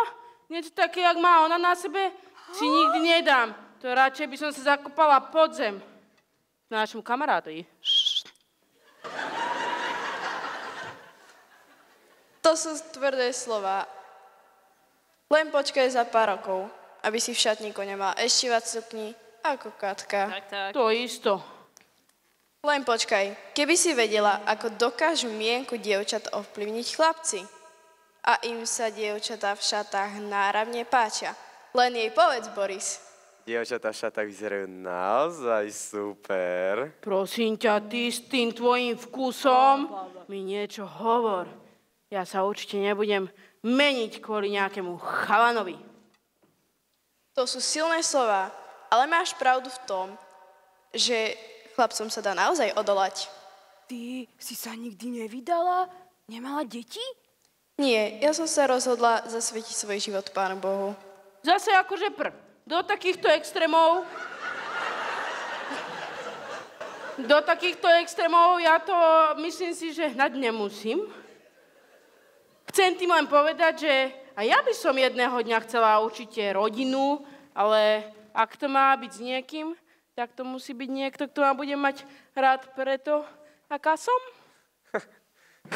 Niečo také, jak má ona na sebe, si nikdy nedám. To radšej by som sa zakopala pod zem. Nášmu kamarátovi. To sú tvrdé slova. Len počkaj za pár rokov, aby si v šatníku nemal eštívať sukni ako Katka. Tak. To isto. Len počkaj, keby si vedela, ako dokážu mienku dievčat ovplyvniť chlapci. A im sa dievčatá v šatách náravne páčia. Len jej povedz, Boris. Dievčatá v šatách vyzerajú naozaj super. Prosím ťa, ty s tým tvojim vkusom mi niečo hovor. Ja sa určite nebudem meniť kvôli nejakému chalanovi. To sú silné slova, ale máš pravdu v tom, že chlapcom sa dá naozaj odolať. Ty si sa nikdy nevydala? Nemala deti? Nie, ja som sa rozhodla zasvetiť svoj život Pánu Bohu. Zase akože do takýchto extrémov... Do takýchto extrémov ja to myslím si, že hnať nemusím. Chcem tým len povedať, že a ja by som jedného dňa chcela určite rodinu, ale ak to má byť s niekým, tak to musí byť niekto, kto ma bude mať rád preto, aká som.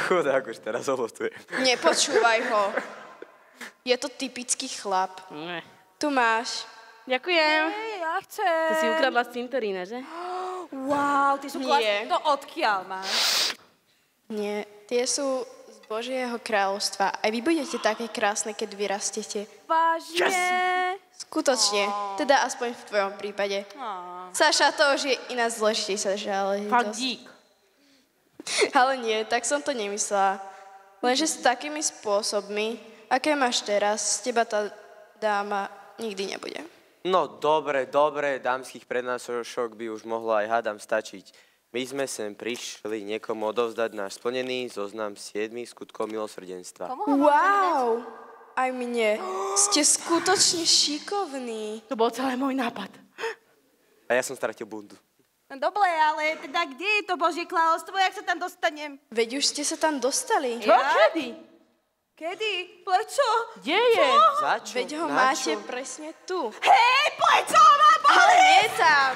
Chudák už teraz olotuje. Nepočúvaj ho. Je to typický chlap. Ne. Tu máš. Ďakujem. Ja chcem. To si ukradla z cintorína, že? Wow, ty sú klasné. To odkiaľ máš? Nie, tie sú z Božieho kráľovstva. Aj vy budete také krásne, keď vyrastete. Vážne? Yes. Skutočne. Teda aspoň v tvojom prípade. Saša, to už je iná zložitejšia záležitosť. Fakt dík. Ale nie, tak som to nemyslela. Lenže s takými spôsobmi, aké máš teraz, z teba tá dáma nikdy nebude. No dobre, dámskych prednášok by už mohlo aj hádam stačiť. My sme sem prišli niekomu odovzdať náš splnený zoznam 7 skutkov milosrdenstva. Wow! Aj mne. Ste skutočne šikovní. To bol celý môj nápad. A ja som stratil bundu. No dobre, ale teda kde je to Božie kráľovstvo? Jak sa tam dostanem? Veď už ste sa tam dostali. Čo? Kedy? Kedy? Prečo? Kde je? Za čo? Veď ho Na máte čo? presne tu. Hej, prečo ma boli? Ale nie tam.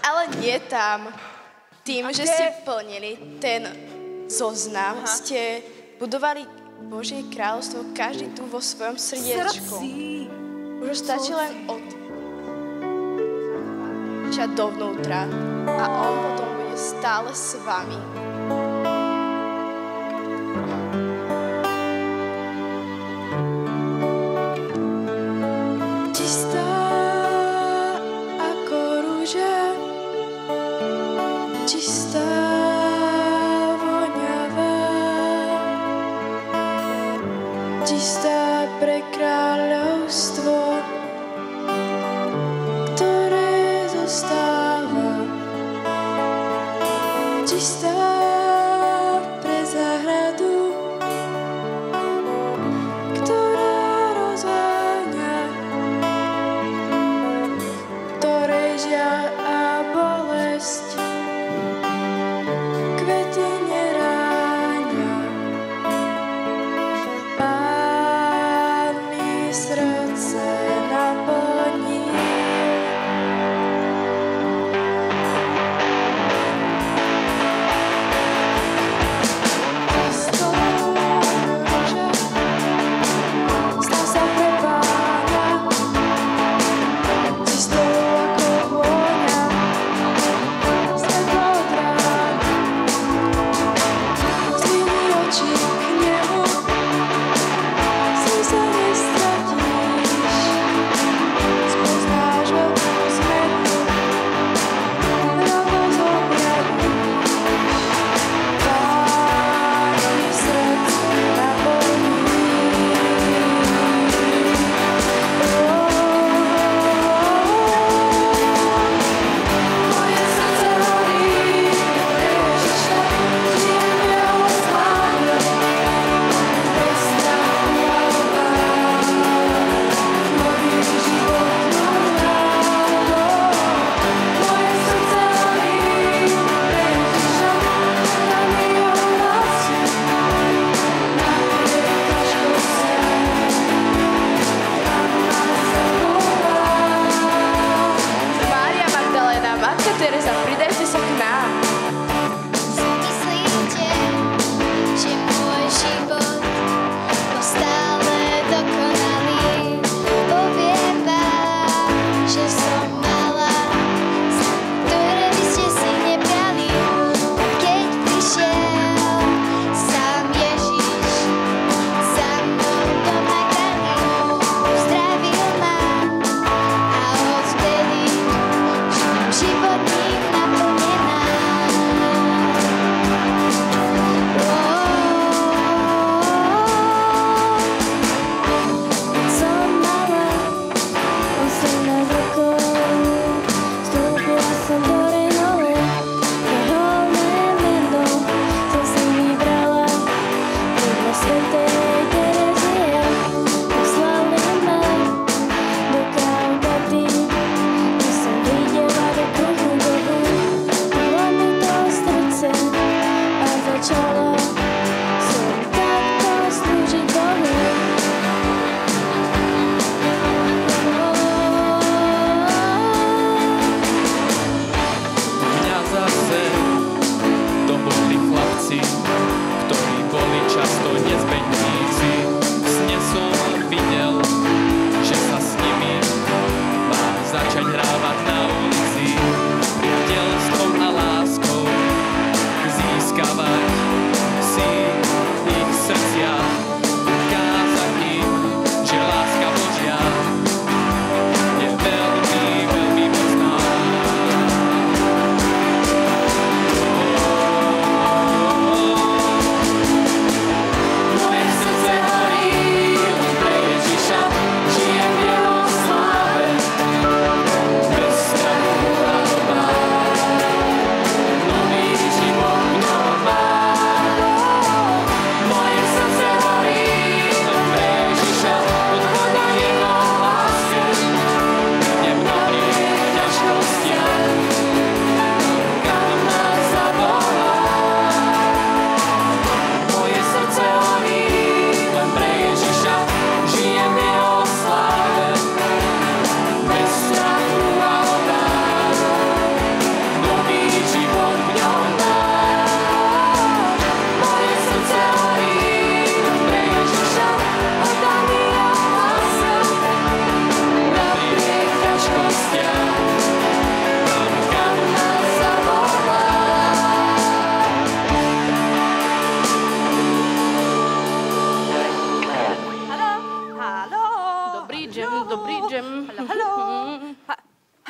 Ale nie tam. Tým, že ste plnili ten zoznam, ste budovali Božie kráľovstvo každý tu vo svojom srdiečku. Už stačí len odčať dovnútra a on potom bude stále s vami. Čistá ako rúža, čistá voňavá, čistá pre kráľovstvo, ktoré zostáva. Čistá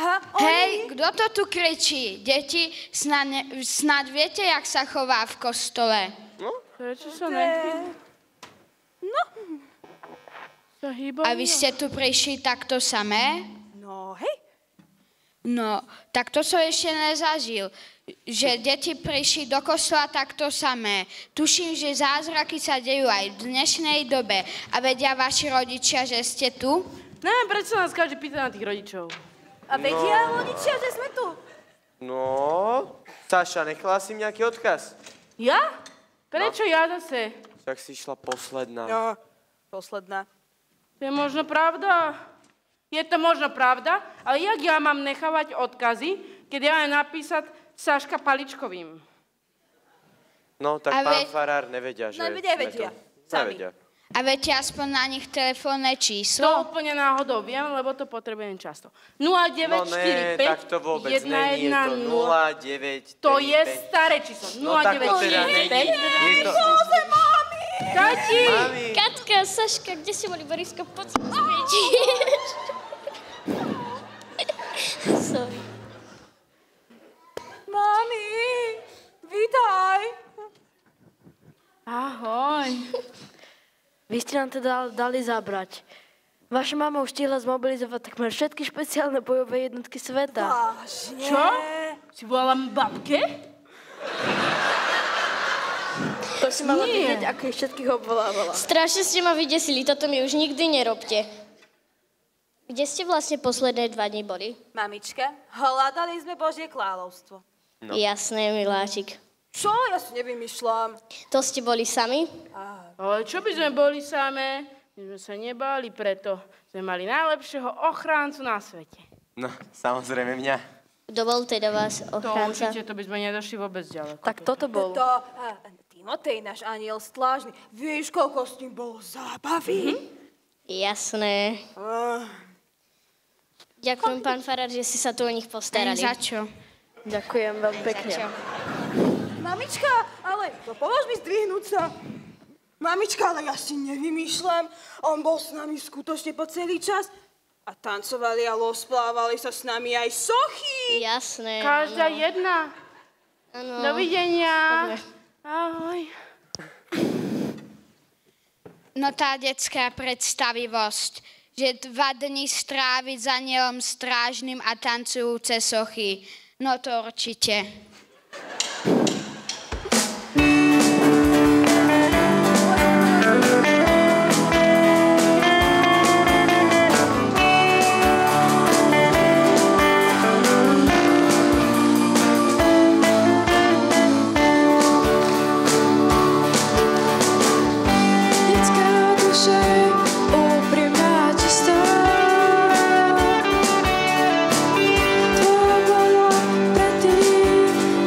Aha, Hej, kto to tu kričí? Deti, snad viete, jak sa chová v kostole? Prečo sa nechýba? No. Sa hýba? A vy ste tu prišli takto samé? No, hej. No, tak to som ešte nezažil, že deti prišli do kostola takto samé. Tuším, že zázraky sa dejú aj v dnešnej dobe. A vedia vaši rodičia, že ste tu? Neviem, prečo sa nás každý pýta na tých rodičov. A vedia rodičia, že sme tu? No, Saša, nechala si mi nejaký odkaz? Ja? Prečo ja zase? Tak si išla posledná. No, posledná. To je možno pravda. Je to možno pravda, ale jak ja mám nechávať odkazy, keď ja mám napísať Saška Paličkovým? No, tak pán farár nevedia, že... Nevedia. Sami. Nevedia. A viete aspoň na nich telefónne číslo? To úplne náhodou viem, lebo to potrebujem často. 0945 No ne, tak to vôbec není, je to 0935. To je staré číslo. No tak to teda není. Je to... Kati! Katka, Saška, kde si boli, Borisko? Poď sa zvedieť. Sorry. Mami, vítaj. Ahoj. Vy ste nám teda dali zabrať. Vaša mama už stihla zmobilizovať takmer všetky špeciálne bojové jednotky sveta. Vážne? Čo? Si volám babke? To si mala vidieť, ako ich všetkých obvolávala. Strašne ste ma vydesili, toto mi už nikdy nerobte. Kde ste vlastne posledné 2 dni boli? Mamička, hľadali sme Božie kráľovstvo. No. Jasné, miláčik. Čo? Ja si nevymýšľam. To ste boli sami? Ale čo by sme boli samé? My sme sa nebáli, preto sme mali najlepšieho ochráncu na svete. No, samozrejme mňa. Kto bol teda vás ochránca? To určite, to by sme nedošli vôbec ďaleko. Tak toto bol. Timotej, náš aniel stlážny. Vieš, koľko s ním bolo zábavy? Jasné. Ďakujem, pán farár, že si sa tu o nich postarali. Za čo? Ďakujem veľmi pekne. Mamička, ale pomôž mi zdvihnúť sa. Mamička, ale ja si nevymýšľam. On bol s nami skutočne po celý čas. A tancovali a rozplávali sa s nami aj sochy. Jasné. Každá áno. jedna. Áno. Dovidenia. Dobre. Ahoj. No tá detská predstavivosť, že 2 dni stráviť za anielom strážnym a tancujúce sochy. No to určite. Tvoja bola predtým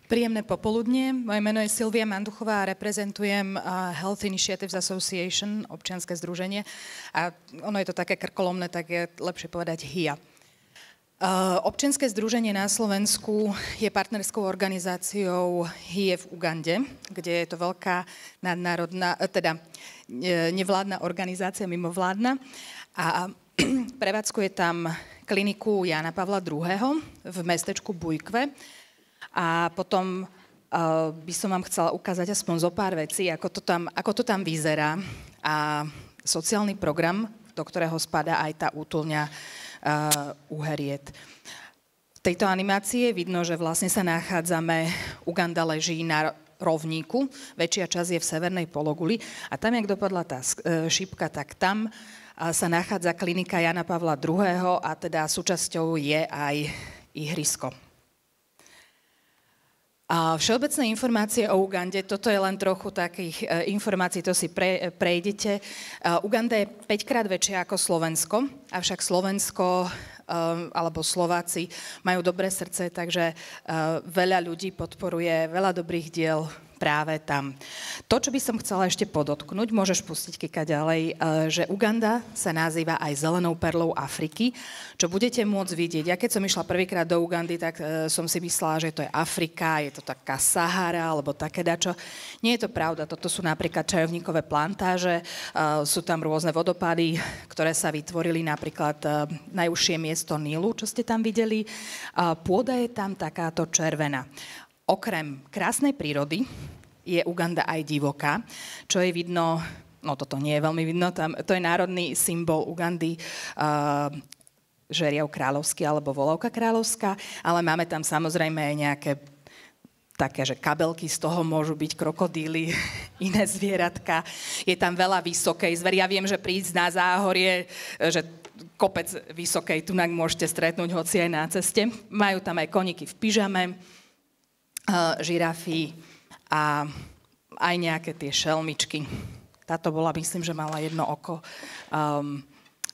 Príjemné popoludnie. Moje meno je Silvia Manduchová a reprezentujem Health Initiatives Association, občianske združenie. A ono je to také krkolomné, tak je lepšie povedať HIA. Občianske združenie na Slovensku je partnerskou organizáciou HIE v Ugande, kde je to veľká nadnárodná, teda nevládna organizácia, mimovládna. A prevádzkuje tam kliniku Jána Pavla II. V mestečku Bujkve. A potom by som vám chcela ukázať aspoň zo pár vecí, ako to tam vyzerá. A sociálny program, do ktorého spadá aj tá útulňa Uheriet. V tejto animácii je vidno, že vlastne sa nachádzame, Uganda leží na rovníku, väčšia časť je v severnej pologuli a tam, jak dopadla tá šípka, tak tam sa nachádza klinika Jana Pavla II. A teda súčasťou je aj ihrisko. A všeobecné informácie o Ugande, toto je len trochu takých informácií, to si prejdete. Uganda je 5-krát väčšia ako Slovensko, avšak Slovensko alebo Slováci majú dobré srdce, takže veľa ľudí podporuje veľa dobrých diel práve tam. To, čo by som chcela ešte podotknúť, môžeš pustiť Kika ďalej, že Uganda sa nazýva aj zelenou perlou Afriky, čo budete môcť vidieť. Ja keď som išla prvýkrát do Ugandy, tak som si myslela, že to je Afrika, je to taká Sahara alebo také dačo. Nie je to pravda, toto sú napríklad čajovníkové plantáže, sú tam rôzne vodopády, ktoré sa vytvorili, napríklad najúžšie miesto Nílu, čo ste tam videli. Pôda je tam takáto červená. Okrem krásnej prírody je Uganda aj divoká, čo je vidno, no toto nie je veľmi vidno, tam, to je národný symbol Ugandy, žeriav kráľovský alebo volavka kráľovská, ale máme tam samozrejme aj nejaké také, že kabelky, z toho môžu byť krokodíly, iné zvieratka. Je tam veľa vysokej zveri. Ja viem, že prísť na Záhorie, že kopec vysokej tunak môžete stretnúť hoci aj na ceste. Majú tam aj koníky v pyžame, žirafy a aj nejaké tie šelmičky. Táto bola, myslím, že mala jedno oko,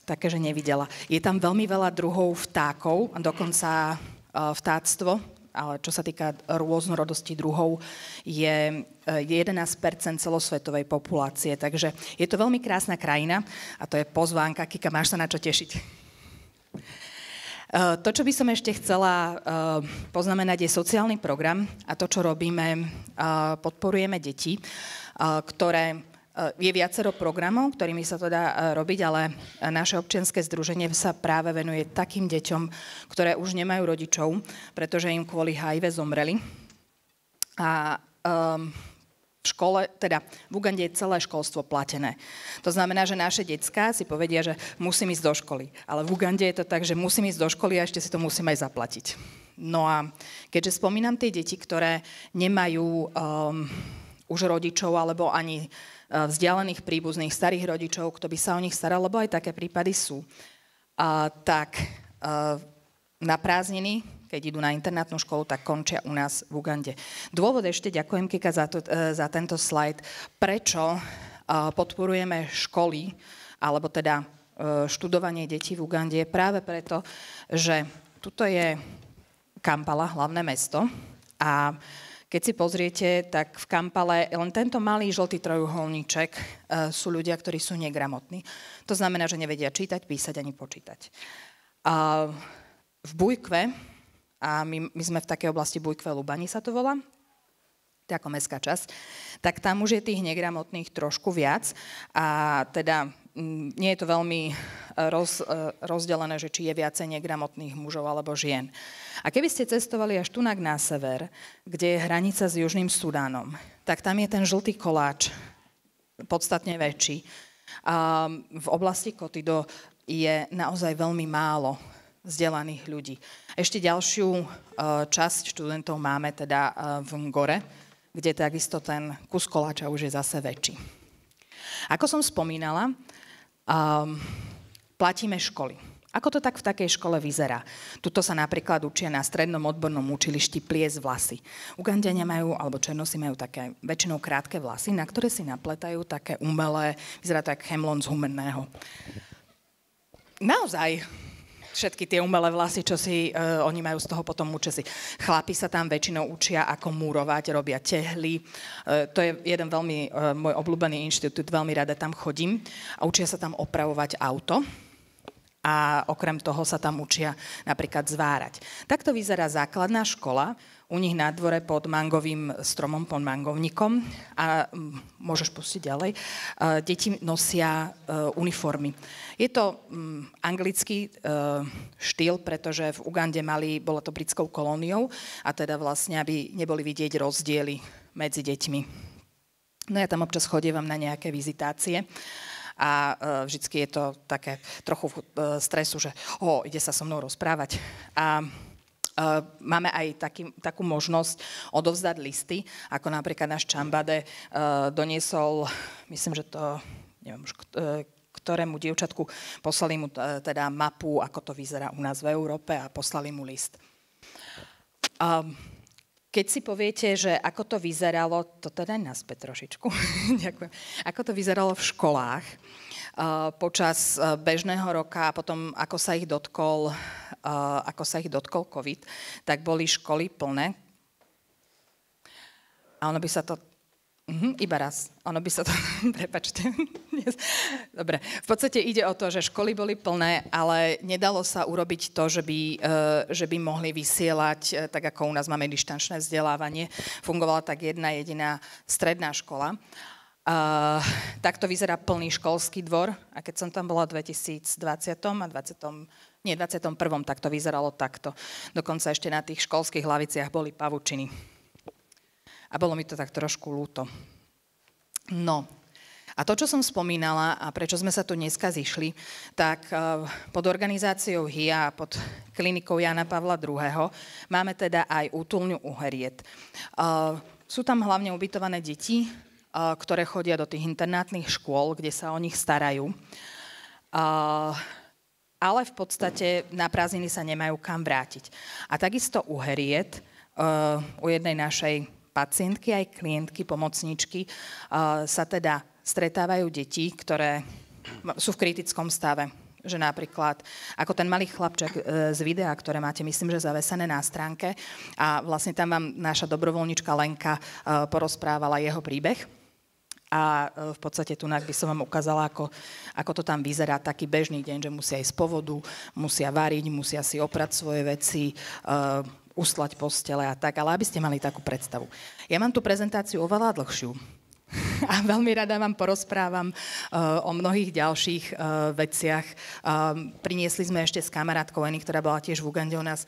také, že nevidela. Je tam veľmi veľa druhov vtákov, dokonca vtáctvo, ale čo sa týka rôznorodosti druhov, je 11% celosvetovej populácie. Takže je to veľmi krásna krajina a to je pozvánka. Kika, máš sa na čo tešiť. To, čo by som ešte chcela poznamenať, je sociálny program a to, čo robíme, podporujeme deti, ktoré je viacero programov, ktorými sa to dá robiť, ale naše občianske združenie sa práve venuje takým deťom, ktoré už nemajú rodičov, pretože im kvôli HIV zomreli. A v škole, teda v Ugande je celé školstvo platené. To znamená, že naše decká si povedia, že musím ísť do školy. Ale v Ugande je to tak, že musím ísť do školy a ešte si to musím aj zaplatiť. No a keďže spomínam tie deti, ktoré nemajú už rodičov alebo ani vzdialených príbuzných starých rodičov, kto by sa o nich staral, lebo aj také prípady sú, tak na prázdniny, keď idú na internátnu školu, tak končia u nás v Ugande. Dôvod ešte, ďakujem Kika za tento slajd, prečo podporujeme školy, alebo teda študovanie detí v Ugande, je práve preto, že tuto je Kampala, hlavné mesto, a keď si pozriete, tak v Kampale len tento malý žltý trojuholníček sú ľudia, ktorí sú negramotní. To znamená, že nevedia čítať, písať ani počítať. V Bujkve, a my sme v takej oblasti Bujkve Lubani sa to volá, to je ako mestská časť, tak tam už je tých negramotných trošku viac a teda nie je to veľmi rozdelené, že či je viacej negramotných mužov alebo žien. A keby ste cestovali až tunak na sever, kde je hranica s Južným Sudánom, tak tam je ten žltý koláč podstatne väčší. A v oblasti Kotido je naozaj veľmi málo vzdelaných ľudí. Ešte ďalšiu časť študentov máme teda v Ngore, kde takisto ten kus koláča už je zase väčší. Ako som spomínala, platíme školy. Ako to tak v takej škole vyzerá? Tuto sa napríklad učia na strednom odbornom učilišti pliesť vlasy. Ugandania majú, alebo černosi majú také väčšinou krátke vlasy, na ktoré si napletajú také umelé, vyzerá to ako hemlon z humenného. Naozaj, všetky tie umelé vlasy, čo si oni majú z toho potom účesy. Chlapi sa tam väčšinou učia, ako múrovať, robia tehly. To je jeden veľmi môj obľúbený inštitút, veľmi rada tam chodím. A učia sa tam opravovať auto. A okrem toho sa tam učia napríklad zvárať. Takto vyzerá základná škola, u nich na dvore pod mangovým stromom, pod mangovníkom. A môžeš pustiť ďalej. Deti nosia uniformy. Je to anglický štýl, pretože v Ugande bola to britskou kolóniou a teda vlastne, aby neboli vidieť rozdiely medzi deťmi. No ja tam občas chodievam na nejaké vizitácie a vždycky je to také trochu stresu, že ide sa so mnou rozprávať. A máme aj takú možnosť odovzdať listy, ako napríklad náš Čambade doniesol, myslím, že to, neviem už, ktorému dievčatku poslali mu teda mapu, ako to vyzerá u nás v Európe a poslali mu list. Keď si poviete, že ako to vyzeralo, to teda naspäť trošičku, ďakujem, ako to vyzeralo v školách počas bežného roka a potom ako sa ich dotkol COVID, tak boli školy plné. A ono by sa to Iba raz. Ono by sa to... Prepačte. Dobre. V podstate ide o to, že školy boli plné, ale nedalo sa urobiť to, že by mohli vysielať, tak ako u nás máme dištančné vzdelávanie. Fungovala tak jedna jediná stredná škola. Takto vyzerá plný školský dvor. A keď som tam bola v 2020 a 21. tak to vyzeralo takto. Dokonca ešte na tých školských hlaviciach boli pavučiny. A bolo mi to tak trošku ľúto. No, a to, čo som spomínala a prečo sme sa tu dneska zišli, tak pod organizáciou HIA a pod klinikou Jana Pavla II. Máme teda aj útulňu Uheriet. Sú tam hlavne ubytované deti, ktoré chodia do tých internátnych škôl, kde sa o nich starajú. Ale v podstate na prázdniny sa nemajú kam vrátiť. A takisto Uheriet, u jednej našej pacientky, aj klientky, pomocníčky, sa teda stretávajú deti, ktoré sú v kritickom stave. Že napríklad, ako ten malý chlapček z videa, ktoré máte, myslím, že zavesené na stránke, a vlastne tam vám naša dobrovoľnička Lenka porozprávala jeho príbeh. A v podstate tu by som vám ukázala, ako to tam vyzerá, taký bežný deň, že musia ísť z povodu, musia variť, musia si oprať svoje veci, uslať postele a tak, ale aby ste mali takú predstavu. Ja mám tú prezentáciu oveľa dlhšiu a veľmi rada vám porozprávam o mnohých ďalších veciach. Priniesli sme ešte s kamarátkou Eny, ktorá bola tiež v Ugande u nás,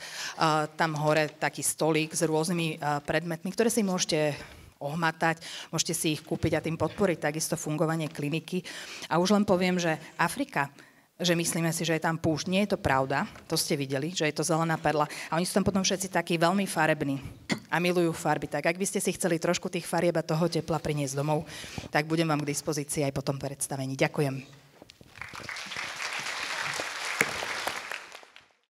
tam hore taký stolík s rôznymi predmetmi, ktoré si môžete ohmatať, môžete si ich kúpiť a tým podporiť takisto fungovanie kliniky. A už len poviem, že Afrika, že myslíme si, že je tam púšť. Nie je to pravda, to ste videli, že je to zelená perla. A oni sú tam potom všetci takí veľmi farební a milujú farby. Tak ak by ste si chceli trošku tých farieb a toho tepla priniesť domov, tak budem vám k dispozícii aj po tom predstavení. Ďakujem.